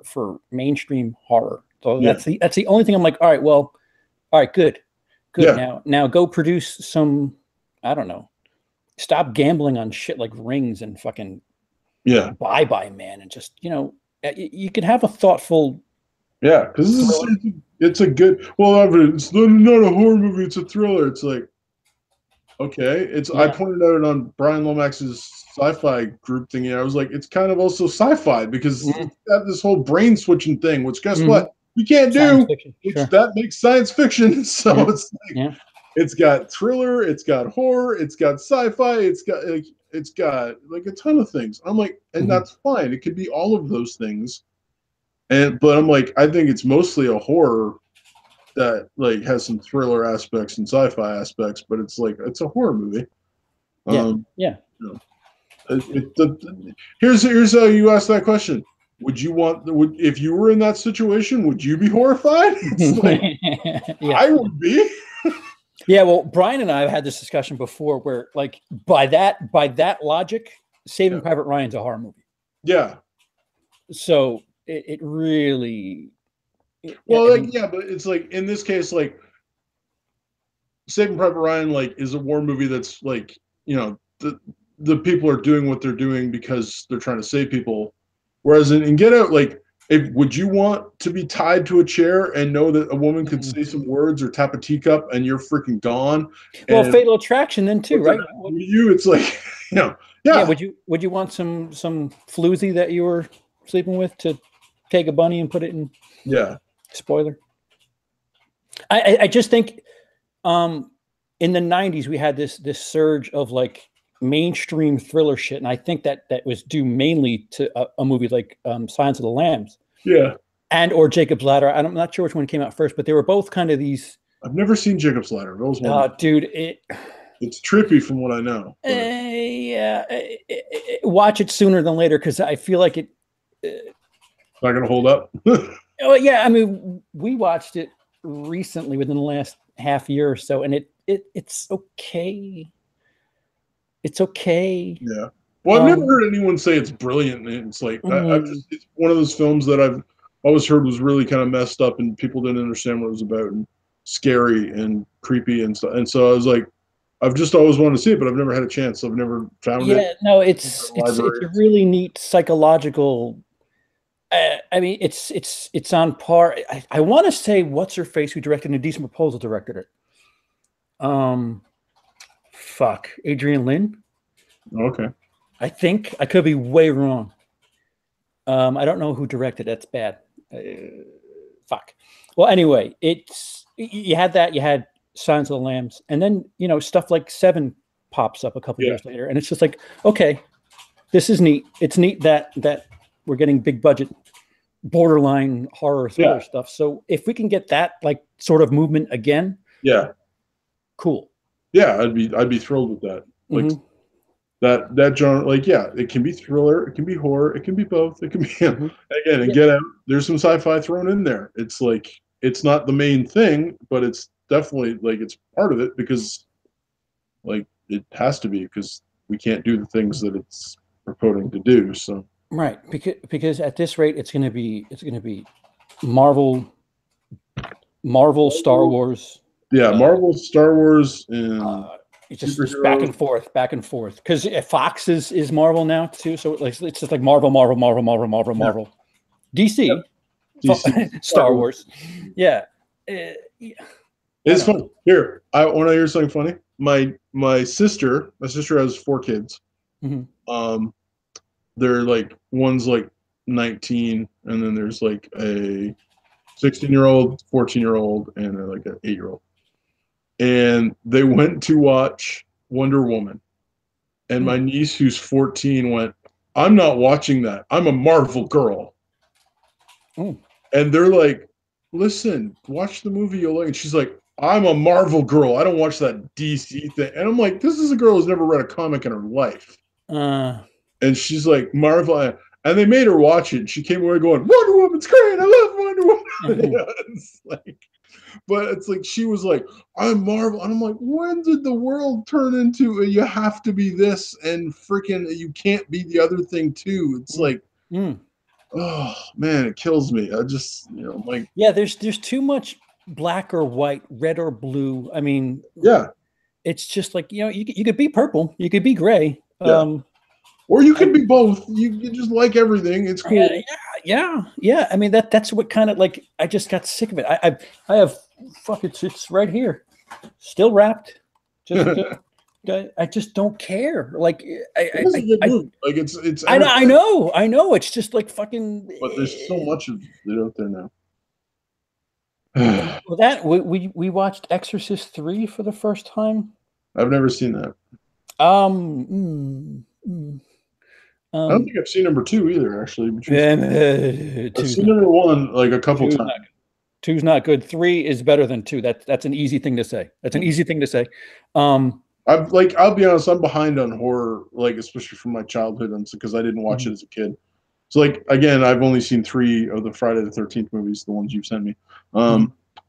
Speaker 1: mainstream horror. So that's the only thing I'm like, all right, good. Now go produce some, I don't know, stop gambling on shit like Rings and fucking Bye Man, and just you could have a thoughtful.
Speaker 2: Yeah, because it's a good. Well, it's not a horror movie; it's a thriller. It's like, okay, I pointed out it on Brian Lomax's sci-fi group thingy. I was like, it's kind of also sci-fi, because it's got this whole brain switching thing, which guess what? You can't do. That makes science fiction. So it's like, it's got thriller, it's got horror, it's got sci-fi, it's got like a ton of things. I'm like, and that's fine. It could be all of those things. But I'm like, I think it's mostly a horror that like has some thriller aspects and sci-fi aspects, but it's like it's a horror movie.
Speaker 1: Yeah, yeah.
Speaker 2: You know, here's how you ask that question. Would you if you were in that situation, would you be horrified? It's like
Speaker 1: Yeah.
Speaker 2: I would be.
Speaker 1: Yeah, well, Brian and I have had this discussion before where like by that logic, Saving Private Ryan's a horror movie.
Speaker 2: Yeah.
Speaker 1: So it really
Speaker 2: well, like, yeah, but it's like in this case, like Saving Private Ryan, like, is a war movie that's like, you know, the people are doing what they're doing because they're trying to save people. Whereas in Get Out, like, would you want to be tied to a chair and know that a woman could say some words or tap a teacup and you're freaking gone?
Speaker 1: Well, Fatal Attraction then too, right?
Speaker 2: You, it's like, you know, yeah.
Speaker 1: Would you want some floozy that you were sleeping with to take a bunny and put it in?
Speaker 2: Yeah.
Speaker 1: Spoiler. I just think in the 90s we had this surge of like mainstream thriller shit, and I think that was due mainly to a movie like Silence of the Lambs.
Speaker 2: Yeah.
Speaker 1: And or Jacob's Ladder. I'm not sure which one came out first, but they were both kind of these.
Speaker 2: I've never seen Jacob's Ladder.
Speaker 1: Dude,
Speaker 2: it's trippy from from what I know.
Speaker 1: Yeah, watch it sooner than later because I feel like it's
Speaker 2: not gonna hold up.
Speaker 1: Oh yeah, I mean, we watched it recently within the last half year or so, and it's okay. It's okay.
Speaker 2: Yeah. Well, I've never heard anyone say it's brilliant. It's like it's one of those films that I've always heard was really kind of messed up, and people didn't understand what it was about, and scary and creepy and stuff. And so I was like, I've just always wanted to see it, but I've never had a chance. I've never found it.
Speaker 1: Yeah, no, it's a really neat psychological. I mean, it's on par. I want to say what's her face who directed A Decent Proposal directed it. Fuck, Adrian Lynn.
Speaker 2: Okay.
Speaker 1: I think I could be way wrong. I don't know who directed. That's bad. Fuck. Well, anyway, you had that. You had Silence of the Lambs, and then stuff like Seven pops up a couple years later, and it's just like, okay, this is neat. It's neat that we're getting big budget, borderline horror thriller stuff. So if we can get that like sort of movement again, cool.
Speaker 2: Yeah, I'd be thrilled with that. Like that genre, like it can be thriller, it can be horror, it can be both. It can be again and Get Out. There's some sci-fi thrown in there. It's like it's not the main thing, but it's definitely like it's part of it because like it has to be because we can't do the things that it's purporting to do. So
Speaker 1: right, because at this rate, it's going to be Marvel, Star Wars.
Speaker 2: Yeah, Marvel, Star Wars, and
Speaker 1: it's just back and forth. Because Fox is Marvel now too, so it's just like Marvel, DC, Star Wars. Yeah,
Speaker 2: it's funny. Here, I want to hear something funny. My sister has 4 kids. They're like one's like 19, and then there's like a 16-year-old, 14-year-old, and like an 8-year-old. And they went to watch Wonder Woman. And my niece, who's 14, went, I'm not watching that. I'm a Marvel girl. And they're like, listen, watch the movie you'll like. And she's like, I'm a Marvel girl. I don't watch that DC thing. And I'm like, this is a girl who's never read a comic in her life. And she's like, Marvel. And they made her watch it. And she came away going, Wonder Woman's great. I love Wonder Woman. It's like, but it's like she was like, I'm Marvel. And I'm like, when did the world turn into you have to be this and freaking you can't be the other thing too? It's like, oh man, it kills me. I just, like,
Speaker 1: yeah, there's too much black or white, red or blue. I mean, it's just like, you could be purple, you could be gray.
Speaker 2: Or you could be both. You just like everything. It's cool.
Speaker 1: Yeah. I mean, that's what kind of like, I just got sick of it. I have, fuck, it's right here. Still wrapped. I just don't care. Like,
Speaker 2: like it's.
Speaker 1: I know. It's just like fucking.
Speaker 2: But there's so much of it out there now.
Speaker 1: Well, that we watched Exorcist 3 for the first time.
Speaker 2: I've never seen that. I don't think I've seen number 2 either. Actually, I've seen number 1 like a couple times.
Speaker 1: Two's not good. 3 is better than 2. That's an easy thing to say. That's an easy thing to say.
Speaker 2: I'll be honest, I'm behind on horror, like especially from my childhood, and because I didn't watch it as a kid. So like again, I've only seen 3 of the Friday the 13th movies, the ones you've sent me.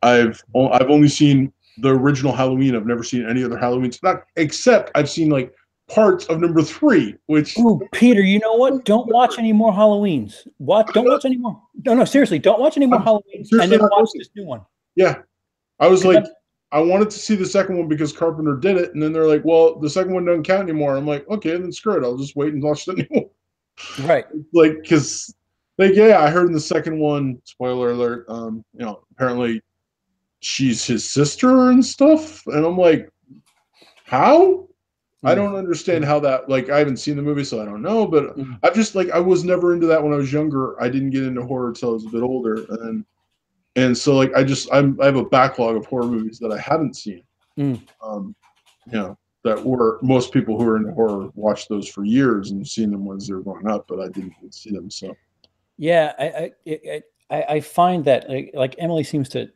Speaker 2: I've only seen the original Halloween. I've never seen any other Halloweens, not except I've seen like parts of number 3, which.
Speaker 1: Oh, Peter, you know what? Don't watch any more Halloweens. What? Don't watch any more. No, seriously, don't watch any more Halloweens, and then watch this new one.
Speaker 2: Yeah, I was like, I wanted to see the second one because Carpenter did it, and then they're like, well, the second one doesn't count anymore. I'm like, okay, then screw it. I'll just wait and watch the new one.
Speaker 1: Right.
Speaker 2: Like, because, like, yeah, I heard in the second one, spoiler alert, apparently she's his sister and stuff, and I'm like, how? I don't understand how that, like, I haven't seen the movie, so I don't know, but I've just, like, I was never into that when I was younger. I didn't get into horror until I was a bit older, and so, like, I have a backlog of horror movies that I haven't seen. That were, most people who are into horror watched those for years and seen them when they were growing up, but I didn't see them. So,
Speaker 1: yeah, I find that like Emily seems to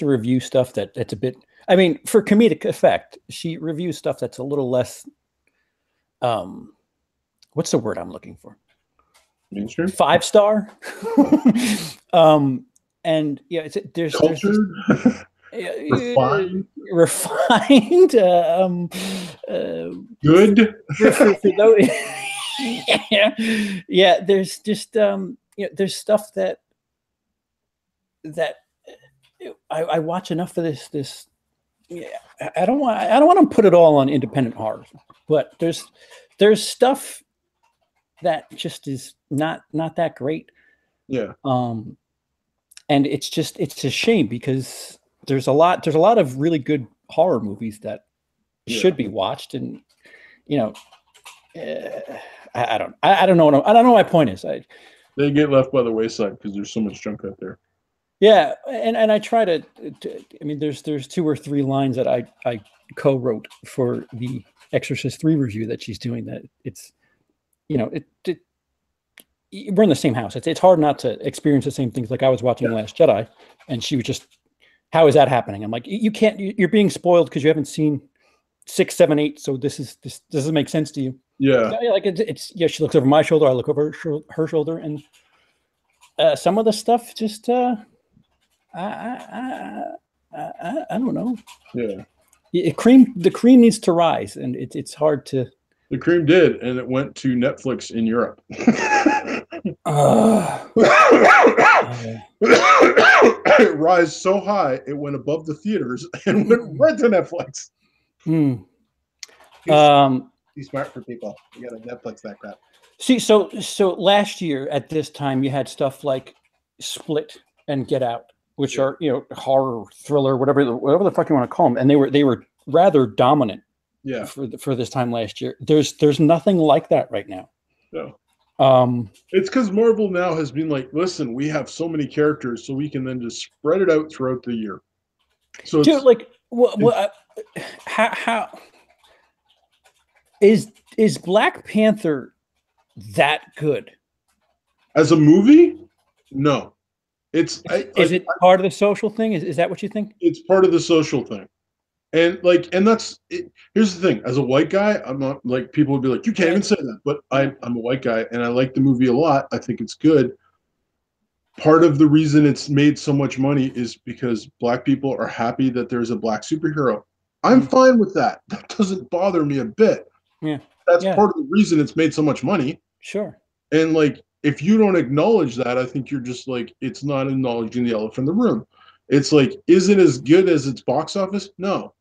Speaker 1: review stuff that's a bit. I mean, for comedic effect, she reviews stuff that's a little less. What's the word I'm looking for?
Speaker 2: Mainstream.
Speaker 1: 5-star. And yeah, there's refined,
Speaker 2: good.
Speaker 1: Yeah, there's just there's stuff that I watch enough of this. Yeah, I don't want to put it all on independent horror, but there's stuff that just is not that great.
Speaker 2: Yeah.
Speaker 1: And it's a shame because there's a lot of really good horror movies that should be watched, and I don't know I don't know what my point is.
Speaker 2: They get left by the wayside because there's so much junk out there.
Speaker 1: Yeah, and I try to I mean, there's 2 or 3 lines that I co-wrote for the Exorcist 3 review that she's doing, that it's we're in the same house. It's hard not to experience the same things. Like I was watching Last Jedi, and she was just, how is that happening? I'm like, you can't. You're being spoiled because you haven't seen 6, 7, 8. So this doesn't make sense to you.
Speaker 2: Yeah.
Speaker 1: Like it's She looks over my shoulder. I look over her shoulder, and some of the stuff just I don't know.
Speaker 2: Yeah.
Speaker 1: The cream needs to rise, and it's hard to.
Speaker 2: The cream did, and it went to Netflix in Europe. It rise so high, it went above the theaters and went right to Netflix. He's smart for people. You got to Netflix that crap.
Speaker 1: See, so last year at this time, you had stuff like Split and Get Out, which are horror, thriller, whatever the fuck you want to call them, and they were rather dominant.
Speaker 2: Yeah.
Speaker 1: For this time last year, there's nothing like that right now.
Speaker 2: No. It's because Marvel now has been like, listen, we have so many characters, so we can then just spread it out throughout the year. So,
Speaker 1: dude, like, how is Black Panther that good
Speaker 2: as a movie? No. Is
Speaker 1: it part of the social thing? Is that what you think?
Speaker 2: It's part of the social thing. And that's it. Here's the thing: as a white guy, I'm not like, people would be like, "You can't even say that," but I'm a white guy, and I like the movie a lot. I think it's good. Part of the reason it's made so much money is because Black people are happy that there's a Black superhero. I'm fine with that. That doesn't bother me a bit.
Speaker 1: Yeah,
Speaker 2: that's part of the reason it's made so much money.
Speaker 1: Sure.
Speaker 2: And like, if you don't acknowledge that, I think you're just like, it's not acknowledging the elephant in the room. It's like, is it as good as its box office? No.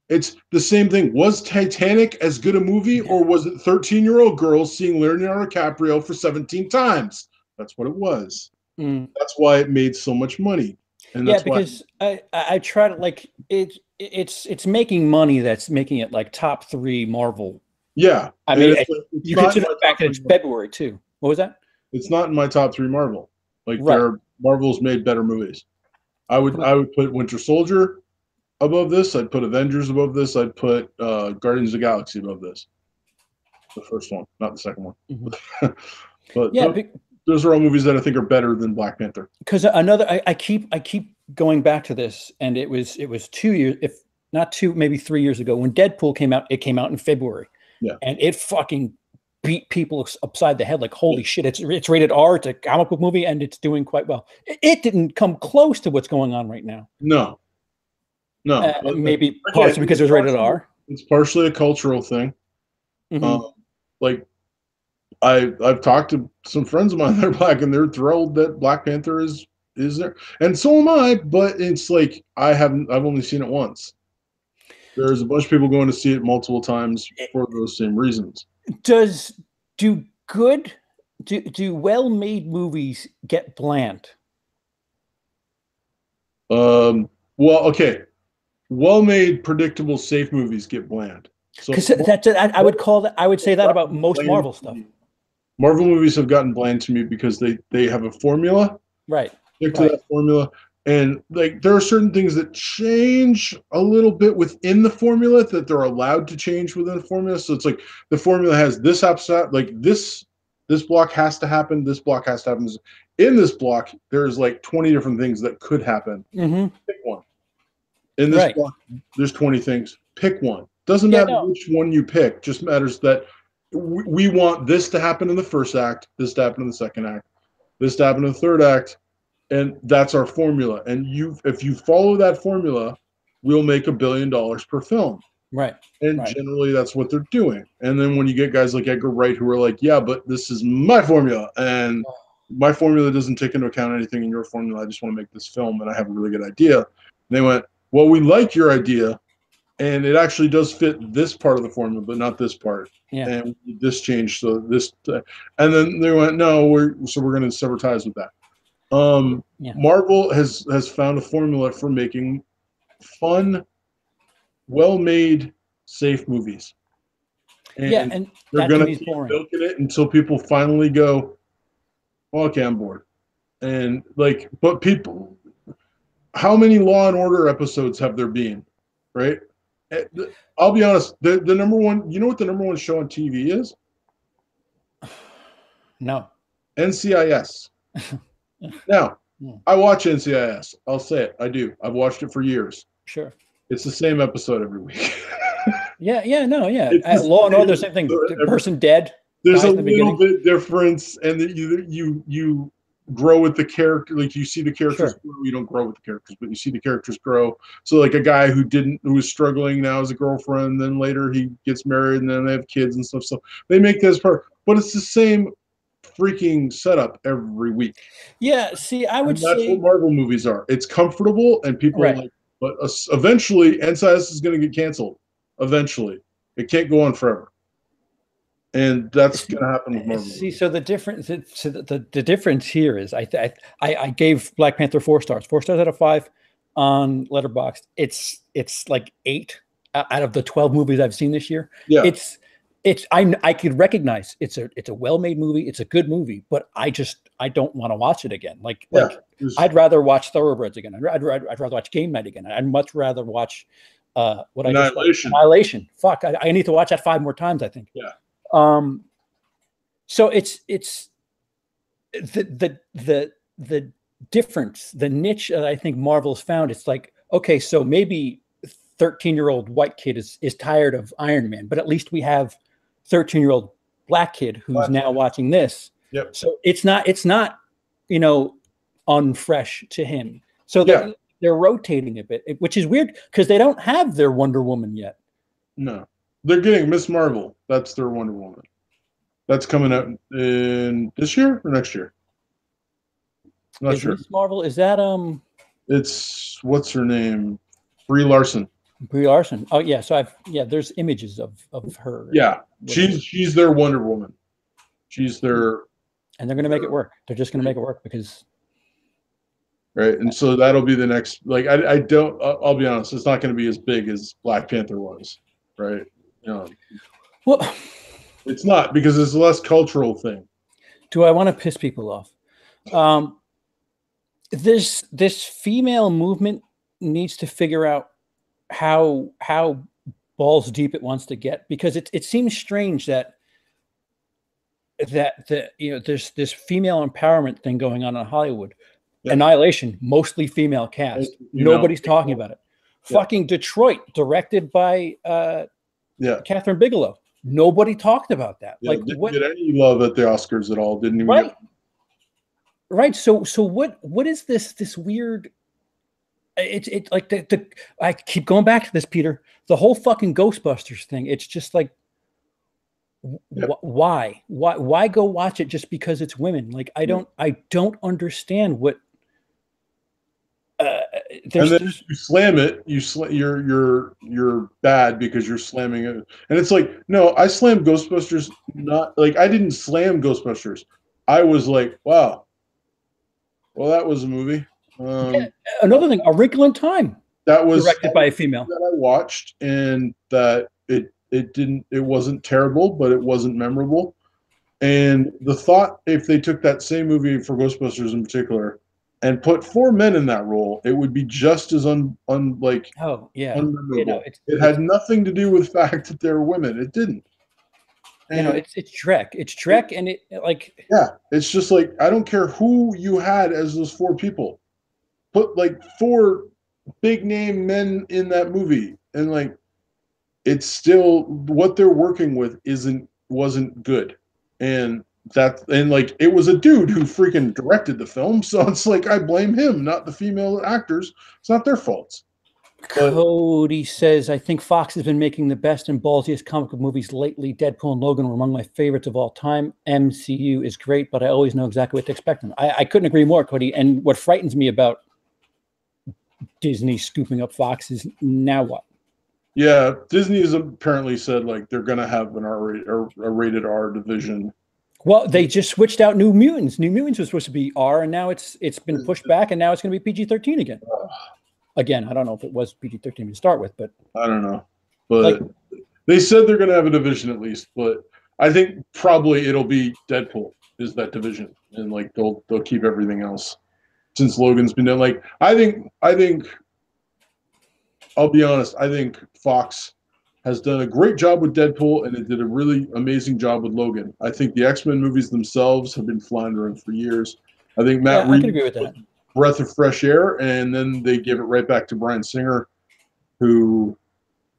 Speaker 2: It's the same thing. Was Titanic as good a movie, or was it 13-year-old girls seeing Leonardo DiCaprio for 17 times? That's what it was. That's why it made so much money. And that's
Speaker 1: because I try to, like, it's making money that's making it like top 3 Marvel.
Speaker 2: Yeah.
Speaker 1: I mean, you consider the fact that it's February too. What was that?
Speaker 2: It's not in my top 3 Marvel. Like, Marvel's made better movies. I would put Winter Soldier above this. I'd put Avengers above this. I'd put Guardians of the Galaxy above this. The first one, not the second one.
Speaker 1: But yeah,
Speaker 2: those are all movies that I think are better than Black Panther.
Speaker 1: Because another, I keep going back to this, and it was 2 years, if not two, maybe 3 years ago, when Deadpool came out. It came out in February,
Speaker 2: Yeah,
Speaker 1: and it fucking beat people upside the head. Like, holy shit! It's rated R. It's a comic book movie, and it's doing quite well. It didn't come close to what's going on right now.
Speaker 2: No, no.
Speaker 1: Maybe partially because it was rated R.
Speaker 2: It's partially a cultural thing.
Speaker 1: Mm-hmm.
Speaker 2: Like I've talked to some friends of mine that are black, and they're thrilled that Black Panther is there, and so am I. But it's like I've only seen it once. There's a bunch of people going to see it multiple times for those same reasons.
Speaker 1: Do well-made movies get bland?
Speaker 2: Well, okay. Well-made, predictable, safe movies get bland. So
Speaker 1: that's it. I would say that about most Marvel stuff.
Speaker 2: Marvel movies have gotten bland to me because they have a formula.
Speaker 1: Right.
Speaker 2: Stick to that formula. And like there are certain things that change a little bit within the formula that they're allowed to change within the formula. So it's like the formula has this episode, like this block has to happen, this block has to happen. In this block, there's like 20 different things that could happen.
Speaker 1: Mm-hmm.
Speaker 2: Pick one. In this block, there's 20 things. Pick one. Doesn't matter which one you pick, just matters that we want this to happen in the first act, this to happen in the second act, this to happen in the third act, and that's our formula. And if you follow that formula, we'll make $1 billion per film.
Speaker 1: Right.
Speaker 2: And generally that's what they're doing. And then when you get guys like Edgar Wright who are like, yeah, but this is my formula, and my formula doesn't take into account anything in your formula. I just want to make this film, and I have a really good idea. And they went, well, we like your idea, and it actually does fit this part of the formula, but not this part.
Speaker 1: Yeah.
Speaker 2: And this changed, so this, and then they went, no, we're going to sever ties with that. Marvel has found a formula for making fun, well-made, safe movies. And they're going to keep milking it until people finally go, well, okay, I'm bored. And like, but people, how many Law and Order episodes have there been, right? I'll be honest. The number one, you know what the number one show on TV is?
Speaker 1: No.
Speaker 2: NCIS. Now, I watch NCIS. I'll say it. I do. I've watched it for years.
Speaker 1: Sure.
Speaker 2: It's the same episode every week.
Speaker 1: Law and Order, same thing. Person dead.
Speaker 2: There's a little bit difference, and you grow with the character. Like you see the characters grow. You don't grow with the characters, but you see the characters grow. So like a guy who was struggling now as a girlfriend, then later he gets married, and then they have kids and stuff. So they make this part, but it's the same freaking setup every week.
Speaker 1: Yeah, see, I would say
Speaker 2: that's what Marvel movies are. It's comfortable, and people are like, but eventually NCIS is going to get canceled. Eventually, it can't go on forever. And that's going to happen with Marvel.
Speaker 1: See, so the difference, the difference here is, I gave Black Panther 4 stars, 4 stars out of 5 on Letterboxd. It's like 8 out of the 12 movies I've seen this year.
Speaker 2: Yeah,
Speaker 1: I could recognize it's a well-made movie. It's a good movie, but I don't want to watch it again. Like I'd rather watch Thoroughbreds again. I'd rather watch Game Night again. I'd much rather watch Annihilation. Fuck, I need to watch that 5 more times, I think.
Speaker 2: Yeah.
Speaker 1: So it's the difference, the niche that I think Marvel's found. It's like, okay, so maybe 13-year-old white kid is tired of Iron Man, but at least we have 13-year-old black kid who's now watching this.
Speaker 2: Yep.
Speaker 1: So it's not unfresh to him. So they're rotating a bit, which is weird because they don't have their Wonder Woman yet.
Speaker 2: No. They're getting Miss Marvel. That's their Wonder Woman. That's coming out in this year or next year. I'm not sure.
Speaker 1: Miss Marvel, is that
Speaker 2: It's what's her name? Brie Larson.
Speaker 1: Brie Larson. Oh yeah. So there's images of her.
Speaker 2: Yeah. She's their Wonder Woman. She's their.
Speaker 1: And they're gonna make it work. They're just gonna make it work because.
Speaker 2: Right, and so that'll be the next. Like I don't. I'll be honest. It's not going to be as big as Black Panther was. Right.
Speaker 1: Well,
Speaker 2: it's not because it's a less cultural thing.
Speaker 1: Do I want to piss people off? This female movement needs to figure out how balls deep it wants to get, because it seems strange that that there's this female empowerment thing going on in Hollywood.
Speaker 2: Yeah.
Speaker 1: Annihilation, mostly female cast. Nobody's talking about it. Yeah. Fucking Detroit, directed by Catherine Bigelow. Nobody talked about that.
Speaker 2: Yeah, like, didn't get any love at the Oscars at all. Didn't even get.
Speaker 1: Right. So what is this weird? It's like I keep going back to this, Peter. The whole fucking Ghostbusters thing. It's just like, why go watch it just because it's women? Like I don't understand what.
Speaker 2: And then you slam it. You're bad because you're slamming it. And it's like, no, I slammed Ghostbusters. Not like I didn't slam Ghostbusters. I was like, wow. Well, that was a movie.
Speaker 1: Another thing, A Wrinkle in Time.
Speaker 2: That was
Speaker 1: directed by a female
Speaker 2: that I watched, and that it wasn't terrible, but it wasn't memorable. And the thought, if they took that same movie for Ghostbusters in particular and put 4 men in that role, it would be just as unmemorable. It had nothing to do with the fact that they're women. It didn't.
Speaker 1: And, it's Shrek. It's Shrek, and
Speaker 2: it's just like, I don't care who you had as those 4 people. Put like 4 big name men in that movie, and like, it's still what they're working with wasn't good. And like, it was a dude who freaking directed the film, so it's like, I blame him, not the female actors. It's not their faults.
Speaker 1: Cody says, I think Fox has been making the best and ballsiest comic book movies lately. Deadpool and Logan were among my favorites of all time. MCU is great, but I always know exactly what to expect them. I couldn't agree more, Cody. And what frightens me about Disney scooping up Fox is now what?
Speaker 2: Yeah, Disney has apparently said like they're going to have a rated R division.
Speaker 1: Well, they just switched out New Mutants. New Mutants was supposed to be R, and now it's been pushed back, and now it's going to be PG-13 again. Again, I don't know if it was PG-13 to start with, but
Speaker 2: I don't know. But they said they're going to have a division at least. But I think probably it'll be Deadpool is that division, and like they'll keep everything else since Logan's been done. Like I think I'll be honest. I think Fox has done a great job with Deadpool, and it did a really amazing job with Logan. I think the X-Men movies themselves have been floundering for years. I think Matt Reeves,
Speaker 1: I can agree with that.
Speaker 2: Breath of fresh air, and then they give it right back to Bryan Singer, who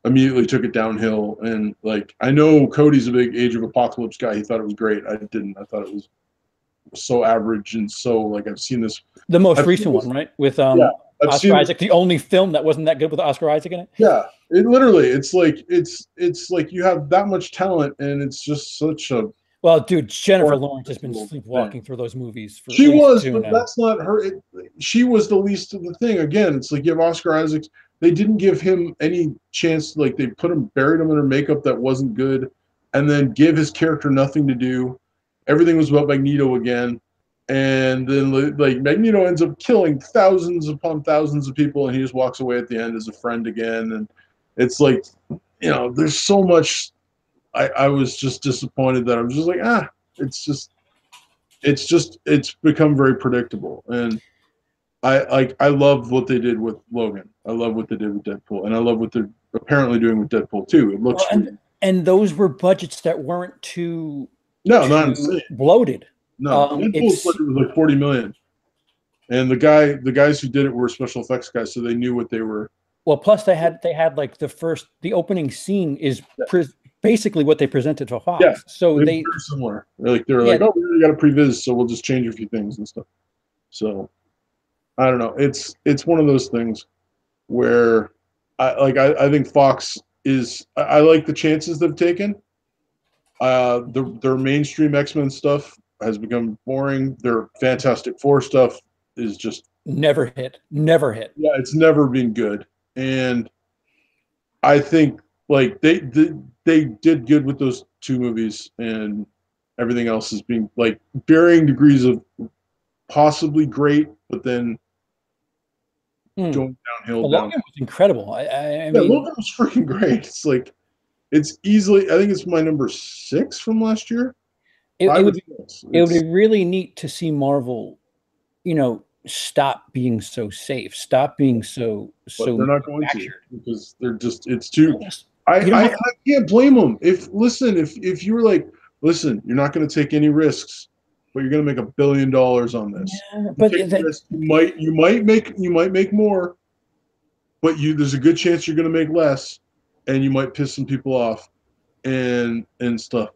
Speaker 2: immediately took it downhill. And like, I know Cody's a big Age of Apocalypse guy. He thought it was great. I didn't. I thought it was so average and so like, I've seen this.
Speaker 1: The most recent one, right? With Oscar Isaac, the only film that wasn't that good with Oscar Isaac in it.
Speaker 2: Yeah, it literally, it's like you have that much talent, and it's just such a.
Speaker 1: Well, dude, Jennifer Lawrence has been sleepwalking through those movies.
Speaker 2: She was, but that's not her. She was the least of the thing. Again, it's like you have Oscar Isaac. They didn't give him any chance. Like they buried him under makeup that wasn't good, and then give his character nothing to do. Everything was about Magneto again, and then like Magneto ends up killing thousands upon thousands of people, and he just walks away at the end as a friend again. And it's like, there's so much. I was just disappointed that I was just like, it's become very predictable. And I love what they did with Logan. I love what they did with Deadpool, and I love what they're apparently doing with Deadpool too. It looks
Speaker 1: and those were budgets that weren't too
Speaker 2: not
Speaker 1: bloated.
Speaker 2: No, Deadpool's budget was like $40 million, and the guys who did it were special effects guys, so they knew what they were.
Speaker 1: Well, plus they had like the opening scene is basically what they presented for Fox.
Speaker 2: Yeah,
Speaker 1: so
Speaker 2: they were very similar. They were like, oh, we already got a previs, so we'll just change a few things and stuff. So I don't know. It's one of those things where I think Fox is. I like the chances they've taken. Their mainstream X-Men stuff has become boring. Their Fantastic Four stuff is just
Speaker 1: never hit.
Speaker 2: Yeah, it's never been good. And I think like they did good with those 2 movies, and everything else is being like varying degrees of possibly great, but then going downhill.
Speaker 1: Logan was incredible. I mean,
Speaker 2: Logan was freaking great. It's like it's easily. I think it's my number 6 from last year.
Speaker 1: It would be really neat to see Marvel, stop being so safe, stop being so.
Speaker 2: But they're not going to, because they're just. It's too. I can't blame them. If you were like, listen, you're not going to take any risks, but you're going to make $1 billion on this.
Speaker 1: Yeah, but
Speaker 2: You might make more, but there's a good chance you're going to make less, and you might piss some people off, and stuff.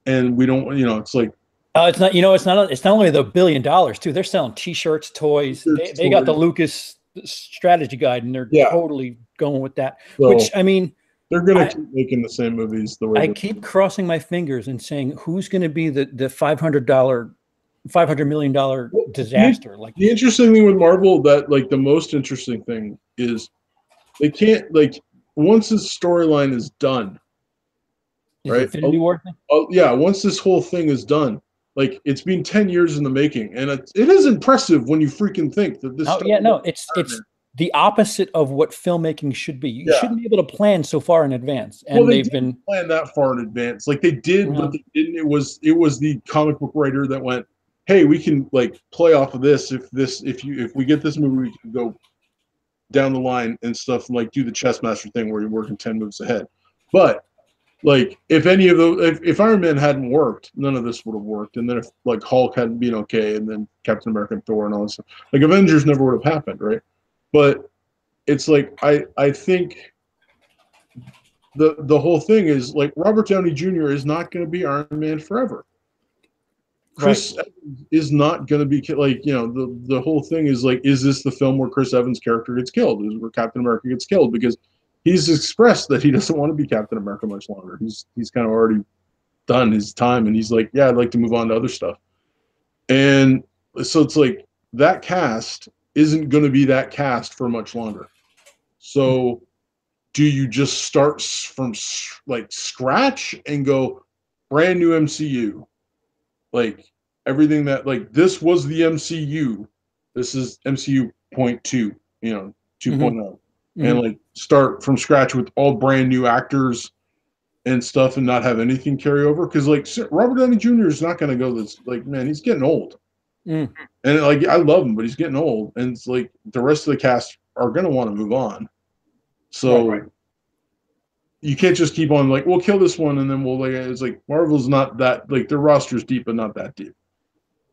Speaker 2: And we don't, it's like,
Speaker 1: it's not. It's not only the $1 billion too. They're selling T-shirts, toys. They got the Lucas strategy guide, and they're totally going with that. So, which I mean,
Speaker 2: they're gonna keep making the same movies the way
Speaker 1: I keep crossing my fingers and saying, who's going to be the $500 million disaster? Like,
Speaker 2: the interesting thing with Marvel, that like the most interesting thing is they can't, like, once this storyline is done, right?
Speaker 1: Infinity War thing?
Speaker 2: Yeah, once this whole thing is done, like, it's been 10 years in the making, and it is impressive when you freaking think that this.
Speaker 1: Oh yeah, no, it's the opposite of what filmmaking should be. You shouldn't be able to plan so far in advance, and
Speaker 2: they've been planned that far in advance. Like, they did, but they didn't. It was the comic book writer that went, "Hey, we can like play off of this. If we get this movie, we can go down the line and stuff, and like do the chess master thing where you're working 10 moves ahead." But like, if any of those, if Iron Man hadn't worked, none of this would have worked. And then if like Hulk hadn't been okay, and then Captain America and Thor and all this stuff, like Avengers never would have happened, right? But it's like, I think the whole thing is like, Robert Downey Jr. is not going to be Iron Man forever. Chris Evans is not going to be, like, the whole thing is like, is this the film where Chris Evans' character gets killed? Is where Captain America gets killed? Because he's expressed that he doesn't want to be Captain America much longer. He's kind of already done his time, and he's like, yeah, I'd like to move on to other stuff. And so it's like, that cast isn't going to be that cast for much longer. So do you just start from like scratch and go brand new MCU? Like, everything that, like, this was the MCU. This is MCU 0.2, 2.0. Mm-hmm. And like, start from scratch with all brand new actors and stuff, and not have anything carry over. Because like, Robert Downey Jr. is not going to go this, like, man, he's getting old. And like, I love him, but he's getting old. And it's like, the rest of the cast are going to want to move on. So you can't just keep on like, we'll kill this one and then we'll, like, it's like, Marvel's not that, like, their roster's deep, but not that deep.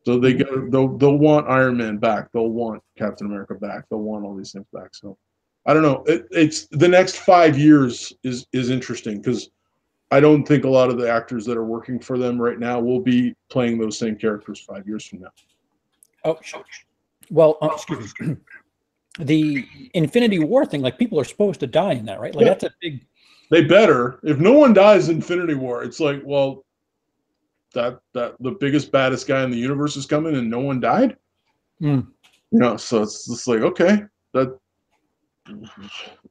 Speaker 2: So they'll want Iron Man back. They'll want Captain America back. They'll want all these things back. So I don't know. It's the next 5 years is interesting, because I don't think a lot of the actors that are working for them right now will be playing those same characters 5 years from now.
Speaker 1: Oh, well, excuse me. The Infinity War thing, like, people are supposed to die in that, right? Like, that's a big.
Speaker 2: They better. If no one dies in Infinity War, it's like, well, that the biggest, baddest guy in the universe is coming and no one died. So it's just like, okay, that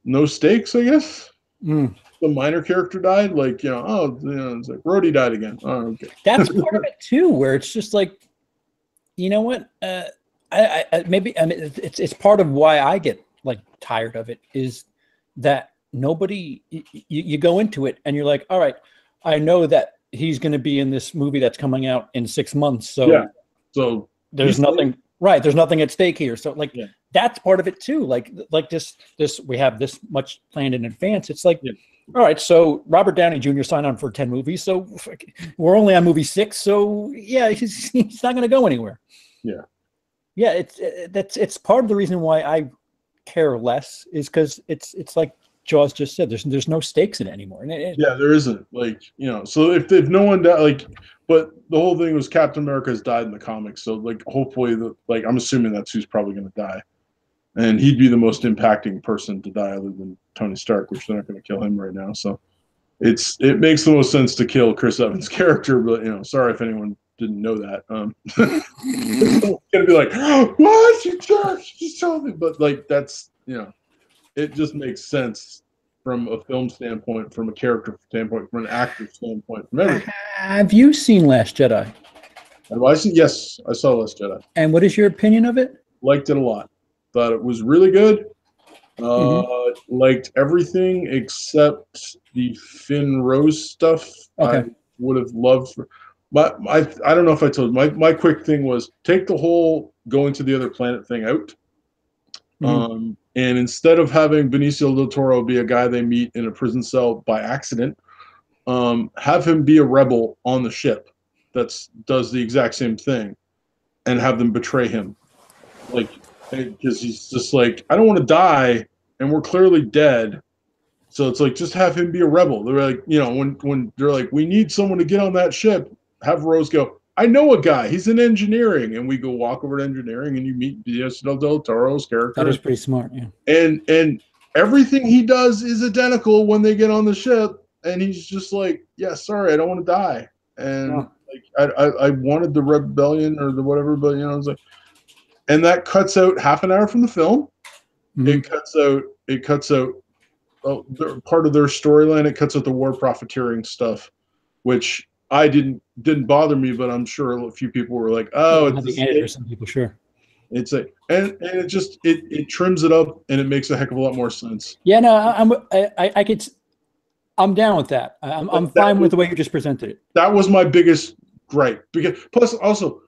Speaker 2: no stakes, I guess. The minor character died, like, it's like Rhodey died again. Oh, okay.
Speaker 1: That's part of it too, where it's just like, you know what? It's part of why I get like tired of it, is that nobody, you go into it and you're like, all right, I know that he's going to be in this movie that's coming out in 6 months. So there's nothing, there's nothing at stake here. So like, that's part of it too. Like this, we have this much planned in advance. It's like, all right, so Robert Downey Jr. signed on for 10 movies. So we're only on movie 6. So yeah, he's not going to go anywhere. Yeah. It's part of the reason why I care less, is because it's like Jaws just said, there's no stakes in it anymore.
Speaker 2: There isn't, like, so if no one died, like, but the whole thing was Captain America has died in the comics. So like, hopefully like, I'm assuming that's who's probably going to die. And he'd be the most impacting person to die, other than Tony Stark, which they're not going to kill him right now. So it makes the most sense to kill Chris Evans' character. But sorry if anyone didn't know that. It's gonna be like, what? You just told me. But like, that's, it just makes sense from a film standpoint, from a character standpoint, from an actor standpoint, from everything.
Speaker 1: Have you seen Last Jedi?
Speaker 2: Have I seen? Yes, I saw Last Jedi.
Speaker 1: And what is your opinion of it?
Speaker 2: Liked it a lot. Thought it was really good. Liked everything except the Finn Rose stuff. Okay. I would have loved. I don't know if I told you. My quick thing was, take the whole going to the other planet thing out. And instead of having Benicio del Toro be a guy they meet in a prison cell by accident, have him be a rebel on the ship does the exact same thing, and have them betray him, like, because he's just like, I don't want to die, and we're clearly dead. So it's like, just have him be a rebel. They're like, when they're like, we need someone to get on that ship, have Rose go, I know a guy, he's in engineering, and we go walk over to engineering, and you meet Benicio del Toro's character.
Speaker 1: That is pretty smart, yeah.
Speaker 2: And everything he does is identical when they get on the ship, and he's just like, yeah, sorry, I don't want to die, and like, I wanted the rebellion or the whatever, but I was like, and that cuts out half an hour from the film. It cuts out part of their storyline. It cuts out the war profiteering stuff, which I didn't bother me, but I'm sure a few people were like, "Oh,
Speaker 1: it's some people, sure."
Speaker 2: It's like, and it just it trims it up, and it makes a heck of a lot more sense.
Speaker 1: Yeah, no, I'm down with that. I'm fine with the way you just presented it.
Speaker 2: That was my biggest gripe, because plus also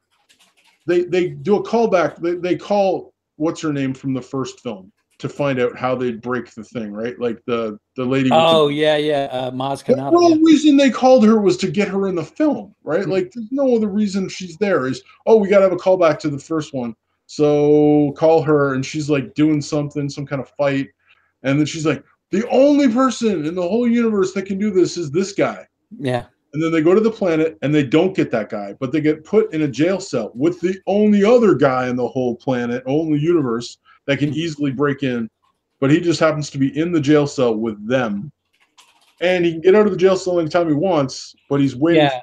Speaker 2: they do a callback. They call what's her name from the first film to find out how they'd break the thing, right? Like the lady.
Speaker 1: Maz Kanata.
Speaker 2: The whole reason they called her was to get her in the film, right? Mm-hmm. Like, there's no other reason she's there. Is, oh, we got to have a callback to the first one, so call her, and she's like doing something, some kind of fight, and then she's like, the only person in the whole universe that can do this is this guy.
Speaker 1: Yeah.
Speaker 2: And then they go to the planet, and they don't get that guy, but they get put in a jail cell with the only other guy in the whole planet, only universe, that can easily break in, but he just happens to be in the jail cell with them, and he can get out of the jail cell anytime he wants, but he's waiting. Yeah.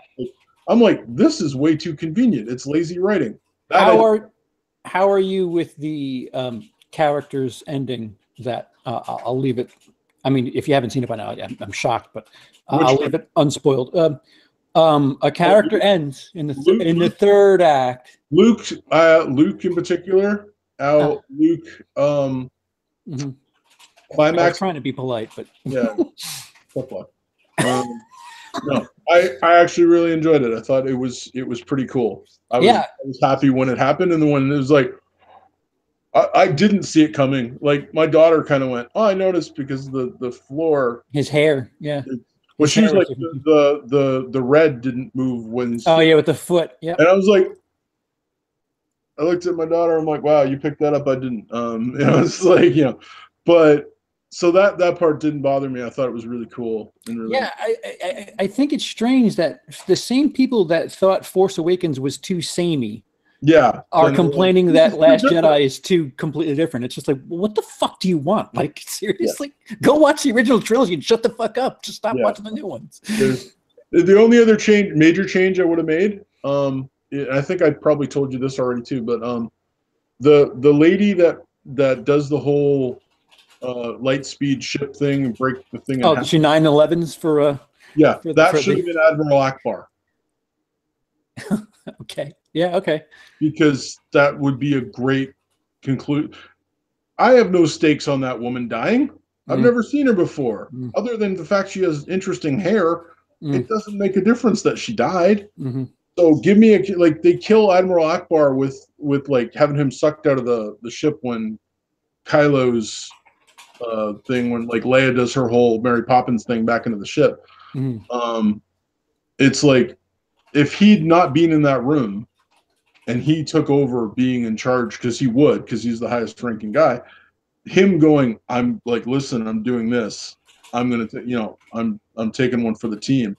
Speaker 2: I'm like, this is way too convenient. It's lazy writing.
Speaker 1: How are you with the characters ending that? I'll leave it. I mean, if you haven't seen it by now, I'm shocked, but I'll leave it unspoiled. A character ends in the third act.
Speaker 2: Luke in particular. Luke,
Speaker 1: climax. I was trying to be polite, but
Speaker 2: yeah. No, I actually really enjoyed it. I thought it was pretty cool. I was happy when it happened, and then when it was like, I didn't see it coming. Like, my daughter kind of went, "Oh, I noticed because the floor,
Speaker 1: his hair, yeah."
Speaker 2: Well, she's like, the red didn't move when.
Speaker 1: Oh yeah, with the foot, yeah.
Speaker 2: And I was like, I looked at my daughter. I'm like, wow, you picked that up. I didn't. It's like, but so that part didn't bother me. I thought it was really cool. And really,
Speaker 1: yeah, I think it's strange that the same people that thought Force Awakens was too samey, are complaining that Last Jedi is too completely different. It's just like, well, what the fuck do you want? Like, seriously, go watch the original trilogy and shut the fuck up. Just stop watching the new ones.
Speaker 2: The only other major change I would have made, I think I probably told you this already too, but the lady that does the whole light speed ship thing and break the thing.
Speaker 1: Oh, she 9/11s for
Speaker 2: that should have been Admiral Akbar.
Speaker 1: Okay. Yeah. Okay.
Speaker 2: Because that would be a great conclude. I have no stakes on that woman dying. I've never seen her before, other than the fact she has interesting hair. It doesn't make a difference that she died. So give me they kill Admiral Akbar with like having him sucked out of the ship when Kylo's thing, when like Leia does her whole Mary Poppins thing back into the ship. It's like, if he'd not been in that room and he took over being in charge, because he's the highest ranking guy, him going, I'm like, listen, I'm doing this. I'm going to, I'm taking one for the team.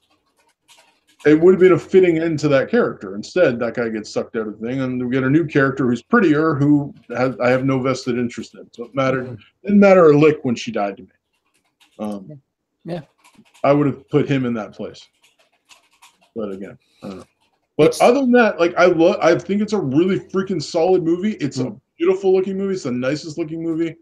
Speaker 2: It would have been a fitting end to that character. Instead, that guy gets sucked out of the thing, and we get a new character who's prettier, who I have no vested interest in. So it didn't matter a lick when she died to me. I would have put him in that place. But again, I don't know. But other than that, like, I think it's a really freaking solid movie. It's a beautiful looking movie. It's the nicest looking movie.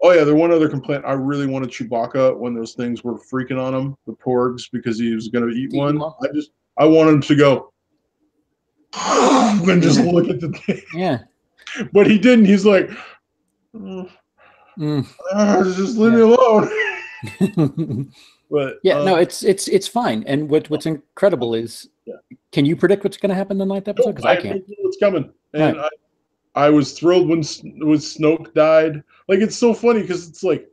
Speaker 2: Oh yeah, there's one other complaint. I really wanted Chewbacca when those things were freaking on him, the porgs, because he was going to eat one. I wanted him to go and just look at the thing.
Speaker 1: Yeah.
Speaker 2: But he didn't. He's like, just leave me alone. But
Speaker 1: no, it's fine. And what's incredible is, can you predict what's going to happen in the ninth episode? Because I can't.
Speaker 2: What's coming? And I was thrilled when Snoke died. Like, it's so funny because it's like,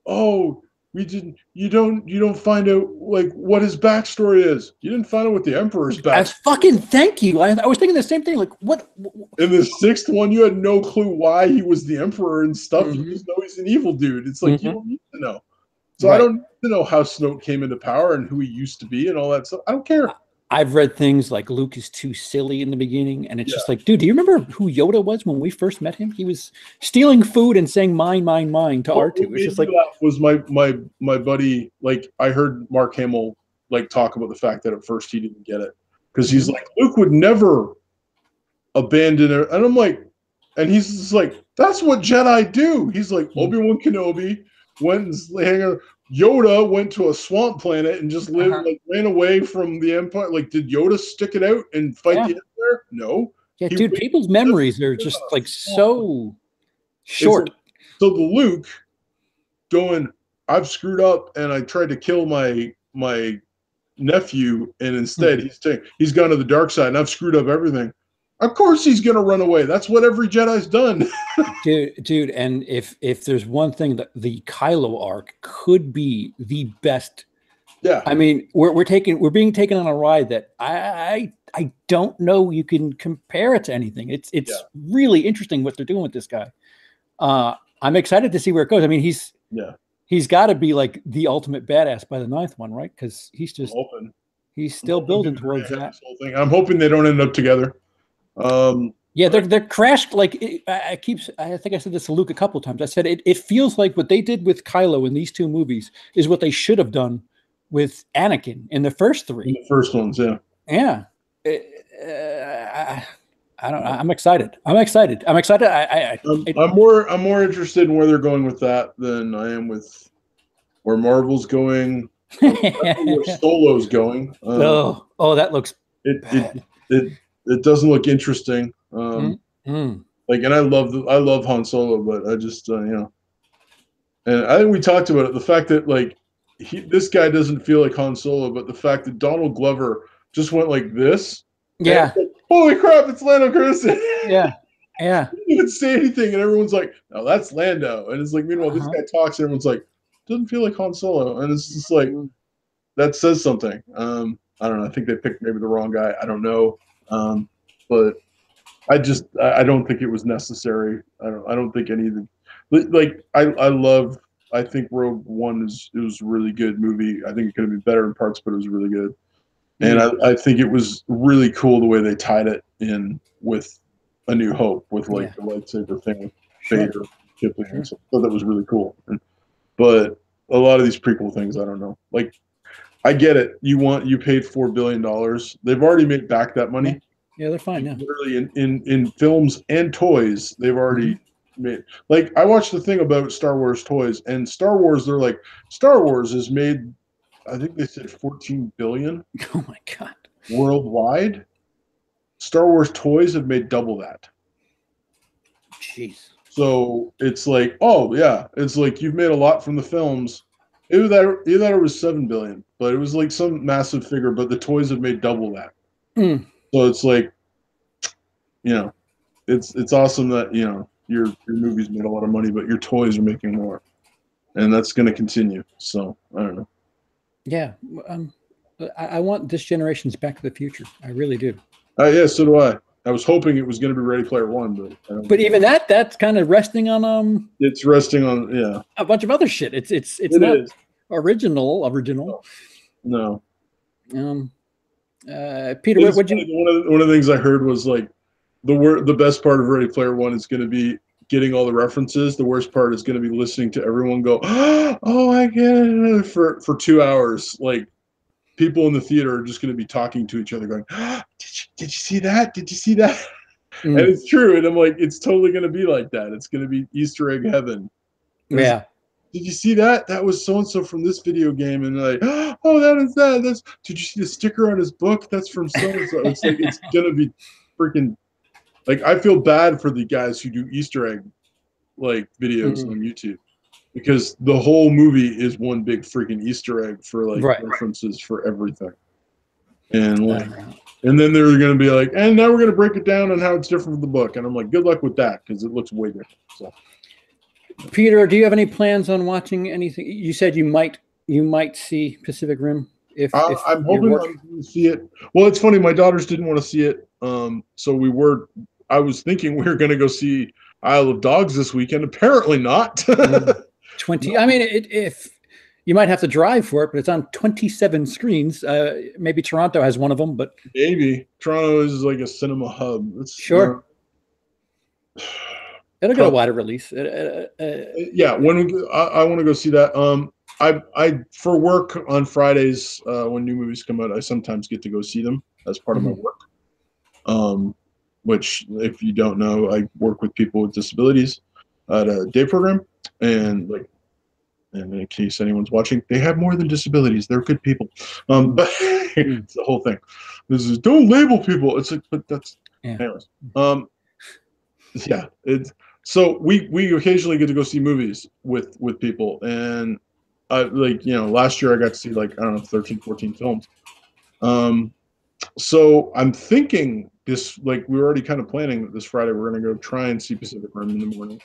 Speaker 2: oh, you don't find out like what his backstory is. You didn't find out what the Emperor's
Speaker 1: I
Speaker 2: backstory.
Speaker 1: fucking thank you. I was thinking the same thing. Like, what?
Speaker 2: In the sixth one, you had no clue why he was the Emperor and stuff.
Speaker 1: Mm-hmm.
Speaker 2: You just know he's an evil dude. It's like, you don't need to know. So
Speaker 1: Right.
Speaker 2: I don't need to know how Snoke came into power and who he used to be and all that stuff. I don't care.
Speaker 1: I've read things like Luke is too silly in the beginning, and it's just like, dude, do you remember who Yoda was when we first met him? He was stealing food and saying "mine, mine, mine" to R2. It's just like,
Speaker 2: was my buddy. Like, I heard Mark Hamill like talk about the fact that at first he didn't get it because he's like, Luke would never abandon it, and I'm like, and he's just like, that's what Jedi do. He's like, Obi-Wan Kenobi went and hang out. Yoda went to a swamp planet and just lived, like, ran away from the Empire. Like, did Yoda stick it out and fight the Empire? No.
Speaker 1: Yeah, dude, people's memories are just like so short.
Speaker 2: So the Luke going, I've screwed up and I tried to kill my nephew, and instead he's gone to the dark side and I've screwed up everything. Of course he's gonna run away. That's what every Jedi's done.
Speaker 1: dude, and if there's one thing that the Kylo arc could be the best.
Speaker 2: Yeah.
Speaker 1: I mean, we're being taken on a ride that I don't know you can compare it to anything. It's really interesting what they're doing with this guy. I'm excited to see where it goes. I mean, he's got to be like the ultimate badass by the 9th one, right? Because he's just he's still building towards that.
Speaker 2: I'm hoping they don't end up together.
Speaker 1: Yeah, they're crashed. Like, I think I said this to Luke a couple of times. I said it feels like what they did with Kylo in these 2 movies is what they should have done with Anakin in the first 3.
Speaker 2: In the first ones, yeah.
Speaker 1: Yeah. I don't. I'm excited. I'm excited. I'm more
Speaker 2: interested in where they're going with that than I am with where Marvel's going. Where Solo's going.
Speaker 1: That looks.
Speaker 2: It doesn't look interesting. Like, and I love Han Solo, but I just and I think we talked about it. The fact that, like, this guy doesn't feel like Han Solo, but the fact that Donald Glover just went like this.
Speaker 1: Yeah.
Speaker 2: Like, holy crap! It's Lando Calrissian.
Speaker 1: Yeah.
Speaker 2: He didn't say anything, and everyone's like, "No, that's Lando." And it's like, meanwhile, this guy talks, and everyone's like, "Doesn't feel like Han Solo," and it's just like, that says something. I don't know. I think they picked maybe the wrong guy. I don't know. But I don't think it was necessary. I don't think any of the, like, I think Rogue One it was a really good movie. I think it could have been better in parts, but it was really good. And I think it was really cool the way they tied it in with A New Hope, with like the lightsaber thing with Vader, Kipling, and stuff. I thought that was really cool. But a lot of these prequel things, I don't know. Like, I get it. You paid $4 billion. They've already made back that money.
Speaker 1: Yeah, they're fine now.
Speaker 2: Literally in films and toys, they've already made. Like, I watched the thing about Star Wars toys, and Star Wars, they're like, Star Wars has made, I think they said 14 billion.
Speaker 1: Oh my God.
Speaker 2: Worldwide. Star Wars toys have made double that.
Speaker 1: Jeez.
Speaker 2: So it's like, oh yeah, it's like you've made a lot from the films. Either that it was 7 billion, but it was like some massive figure, but the toys have made double that. So it's like, it's awesome that, your movies made a lot of money, but your toys are making more. And that's going to continue. So I don't know.
Speaker 1: Yeah. I want this generation's Back to the Future. I really do.
Speaker 2: Yeah, so do I. I was hoping it was going to be Ready Player One, but I don't know.
Speaker 1: Even that's kind of resting on
Speaker 2: It's resting on
Speaker 1: a bunch of other shit. It's not original.
Speaker 2: No.
Speaker 1: Peter, what you?
Speaker 2: One of the things I heard was, like, the best part of Ready Player One is going to be getting all the references. The worst part is going to be listening to everyone go, "Oh, I get it," for 2 hours. Like, people in the theater are just going to be talking to each other, going, "Did you see that? Did you see that?" And it's true. And I'm like, it's totally going to be like that. It's going to be Easter egg heaven.
Speaker 1: Yeah.
Speaker 2: Did you see that? That was so and so from this video game, and like, oh, that is that. That's. Did you see the sticker on his book? That's from so and so. It's like, it's going to be freaking. Like, I feel bad for the guys who do Easter egg, like, videos on YouTube, because the whole movie is one big freaking Easter egg for, like, references for everything. And like, and then they're going to be like, and now we're going to break it down on how it's different from the book. And I'm like, good luck with that, because it looks way different. So
Speaker 1: Peter, do you have any plans on watching anything? You said you might see Pacific Rim if
Speaker 2: I'm
Speaker 1: your
Speaker 2: hoping
Speaker 1: work.
Speaker 2: I'm going to see it. Well, it's funny. My daughters didn't want to see it, so we were. I was thinking we were going to go see Isle of Dogs this weekend. Apparently not.
Speaker 1: 20. I mean, if you might have to drive for it, but it's on 27 screens. Maybe Toronto has one of them, but
Speaker 2: maybe Toronto is like a cinema hub. It's,
Speaker 1: sure. It'll get a wider release.
Speaker 2: Yeah, when I want to go see that. I for work on Fridays when new movies come out, I sometimes get to go see them as part of my work. Which, if you don't know, I work with people with disabilities at a day program, and in case anyone's watching, they have more than disabilities. They're good people. But it's the whole thing. This is don't label people. It's like, but that's anyways. Yeah, it's so we occasionally get to go see movies with people, and last year I got to see like, I don't know, 13, 14 films. So I'm thinking this, like, we're already kind of planning that this Friday we're going to go try and see Pacific Rim in the morning.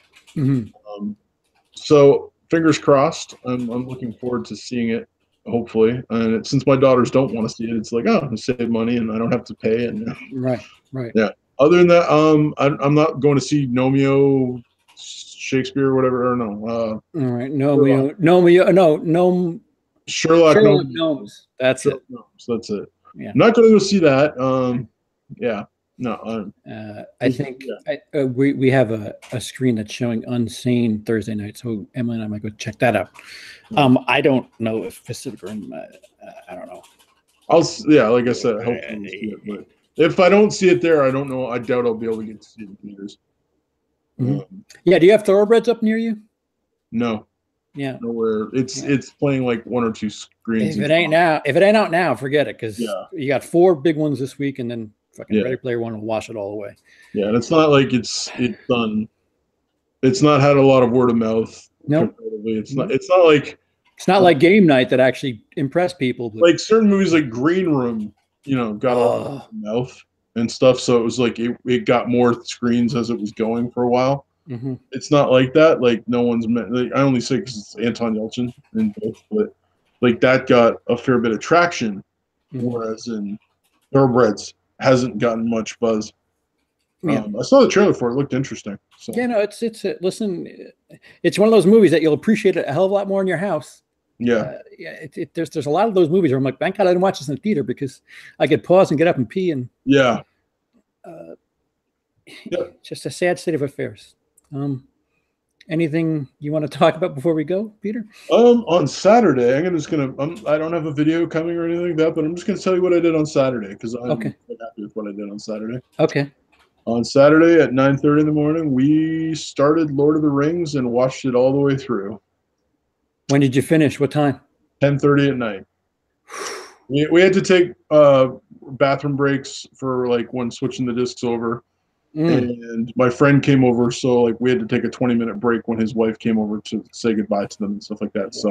Speaker 2: So fingers crossed. I'm looking forward to seeing it, hopefully. And since my daughters don't want to see it, it's like, oh, I save money and I don't have to pay. And
Speaker 1: right.
Speaker 2: Yeah. Other than that, I'm not going to see Nomeo, Shakespeare, or whatever. Or no.
Speaker 1: All right. No.
Speaker 2: Sherlock
Speaker 1: Gnomes. That's it.
Speaker 2: That's it.
Speaker 1: Yeah.
Speaker 2: I'm not going to go see that. Yeah. No.
Speaker 1: I think we have a screen that's showing Unsane Thursday night, so Emily and I might go check that out. I don't know if Pacific Rim. I don't know.
Speaker 2: Like I said, hopefully we'll see it, but if I don't see it there, I don't know. I doubt I'll be able to get to see it in theaters.
Speaker 1: Yeah. Do you have Thoroughbreds up near you?
Speaker 2: No.
Speaker 1: Yeah.
Speaker 2: Nowhere. It's playing like one or two screens.
Speaker 1: If it ain't out now, forget it, because you got 4 big ones this week, and then fucking Ready Player One will wash it all away. Yeah,
Speaker 2: and it's not like it's done. It's not had a lot of word of mouth.
Speaker 1: No,
Speaker 2: it's not. It's not like.
Speaker 1: It's not like Game Night that actually impressed people. But
Speaker 2: like certain movies, like Green Room, got a lot of word of mouth and stuff. So it was like it got more screens as it was going for a while. It's not like that. Like no one's meant. Like, I only say because it's Anton Yelchin in both, but like that got a fair bit of traction, whereas in Thoroughbreds hasn't gotten much buzz. I saw the trailer for it. It looked interesting. So.
Speaker 1: Yeah, no, it's listen, it's one of those movies that you'll appreciate a hell of a lot more in your house.
Speaker 2: Yeah,
Speaker 1: there's a lot of those movies where I'm like, thank God I didn't watch this in the theater, because I could pause and get up and pee, and just a sad state of affairs. Anything you want to talk about before we go, Peter?
Speaker 2: On Saturday, I don't have a video coming or anything like that, but I'm just gonna tell you what I did on Saturday, because I'm quite happy with what I did on Saturday.
Speaker 1: Okay.
Speaker 2: On Saturday at 9:30 in the morning, we started Lord of the Rings and watched it all the way through.
Speaker 1: When did you finish? What time?
Speaker 2: 10:30 at night. We had to take bathroom breaks for like when switching the discs over. And my friend came over, so like we had to take a 20-minute break when his wife came over to say goodbye to them and stuff like that. So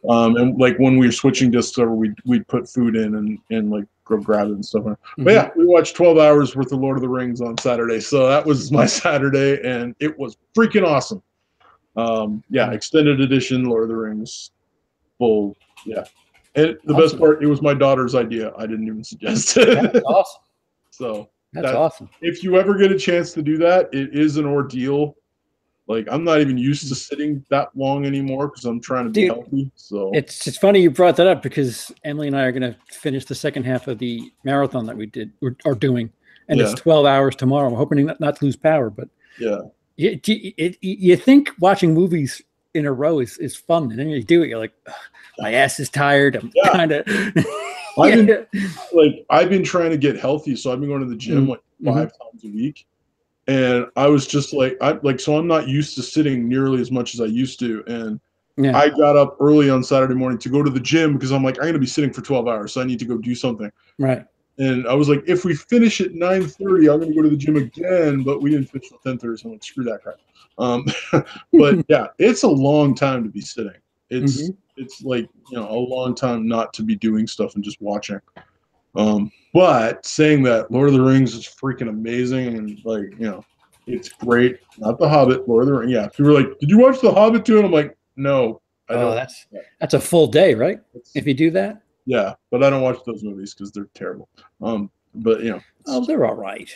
Speaker 2: and like when we were switching discs over, we'd put food in and like go grab it and stuff. But yeah, we watched 12 hours worth of Lord of the Rings on Saturday. So that was my Saturday, and it was freaking awesome. Extended edition Lord of the Rings, full. Yeah, and the best part, it was my daughter's idea. I didn't even suggest it.
Speaker 1: That's awesome.
Speaker 2: So.
Speaker 1: That's awesome.
Speaker 2: If you ever get a chance to do that, it is an ordeal. Like, I'm not even used to sitting that long anymore because I'm trying to be healthy. So
Speaker 1: it's funny you brought that up, because Emily and I are going to finish the second half of the marathon that we are doing, and it's 12 hours tomorrow. I'm hoping not to lose power, but you think watching movies in a row is fun, and then you do it, you're like, my ass is tired. I'm kind of.
Speaker 2: I've been trying to get healthy, so I've been going to the gym like 5 times a week, and I was just so I'm not used to sitting nearly as much as I used to, and I got up early on Saturday morning to go to the gym because I'm like, I'm going to be sitting for 12 hours, so I need to go do something.
Speaker 1: Right.
Speaker 2: And I was like, if we finish at 9:30, I'm going to go to the gym again, but we didn't finish till 10:30, so I'm like, screw that crap. But yeah, it's a long time to be sitting. It's like, a long time not to be doing stuff and just watching. But saying that, Lord of the Rings is freaking amazing, and It's great. Not The Hobbit, Lord of the Rings. Yeah. People were like, "Did you watch The Hobbit too?" And I'm like, "No, I
Speaker 1: Oh,
Speaker 2: don't."
Speaker 1: that's a full day, right?
Speaker 2: It's,
Speaker 1: If you do that.
Speaker 2: yeah, but I don't watch those movies because they're terrible. But you know,
Speaker 1: Oh, they're all right.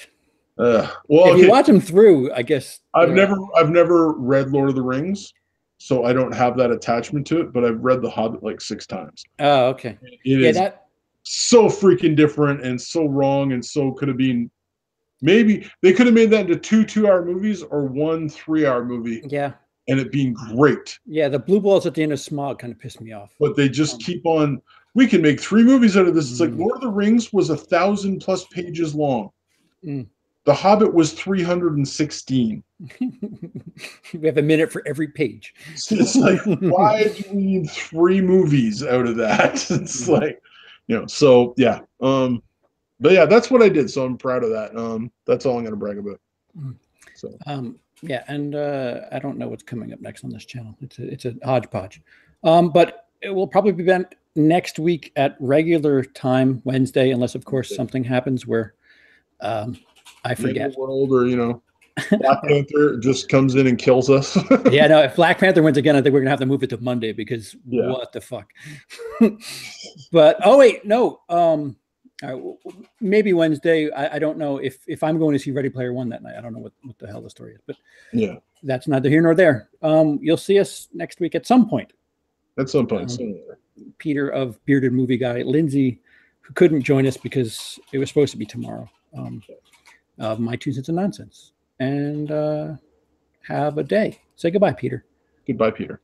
Speaker 2: well,
Speaker 1: If you
Speaker 2: okay.
Speaker 1: watch them through, I guess
Speaker 2: I've never read Lord of the Rings, so I don't have that attachment to it. But I've read The Hobbit like 6 times.
Speaker 1: Oh, okay.
Speaker 2: It
Speaker 1: Yeah,
Speaker 2: is
Speaker 1: that.
Speaker 2: so freaking different and so wrong, and so could have been. Maybe they could have made that into 2 2-hour movies or 1 3-hour movie,
Speaker 1: Yeah.
Speaker 2: and it being great.
Speaker 1: Yeah, the blue balls at the end of Smog kind of pissed me off.
Speaker 2: But they just keep on. We can make 3 movies out of this. It's like
Speaker 1: Mm.
Speaker 2: Lord of the Rings was 1,000+ pages long.
Speaker 1: Mm.
Speaker 2: The Hobbit was 316.
Speaker 1: We have a minute for every page.
Speaker 2: It's like, why do we need 3 movies out of that? It's like, so yeah. But yeah, that's what I did. So I'm proud of that. That's all I'm gonna brag about. So
Speaker 1: yeah, and I don't know what's coming up next on this channel. It's a hodgepodge. But it will probably be back next week at regular time, Wednesday, unless of course something happens where I forget.
Speaker 2: World or Black Panther just comes in and kills us.
Speaker 1: Yeah, no, if Black Panther wins again, I think we're gonna have to move it to Monday because what the fuck. But oh wait, no. All right, maybe Wednesday. I don't know if I'm going to see Ready Player One that night. I don't know what the hell the story is, but
Speaker 2: yeah,
Speaker 1: that's neither here nor there. You'll see us next week at some point.
Speaker 2: At some point,
Speaker 1: Peter of Bearded Movie Guy, Lindsay, who couldn't join us because it was supposed to be tomorrow. My 2 cents of nonsense, and have a day. Say goodbye, Peter.
Speaker 2: Goodbye, Peter.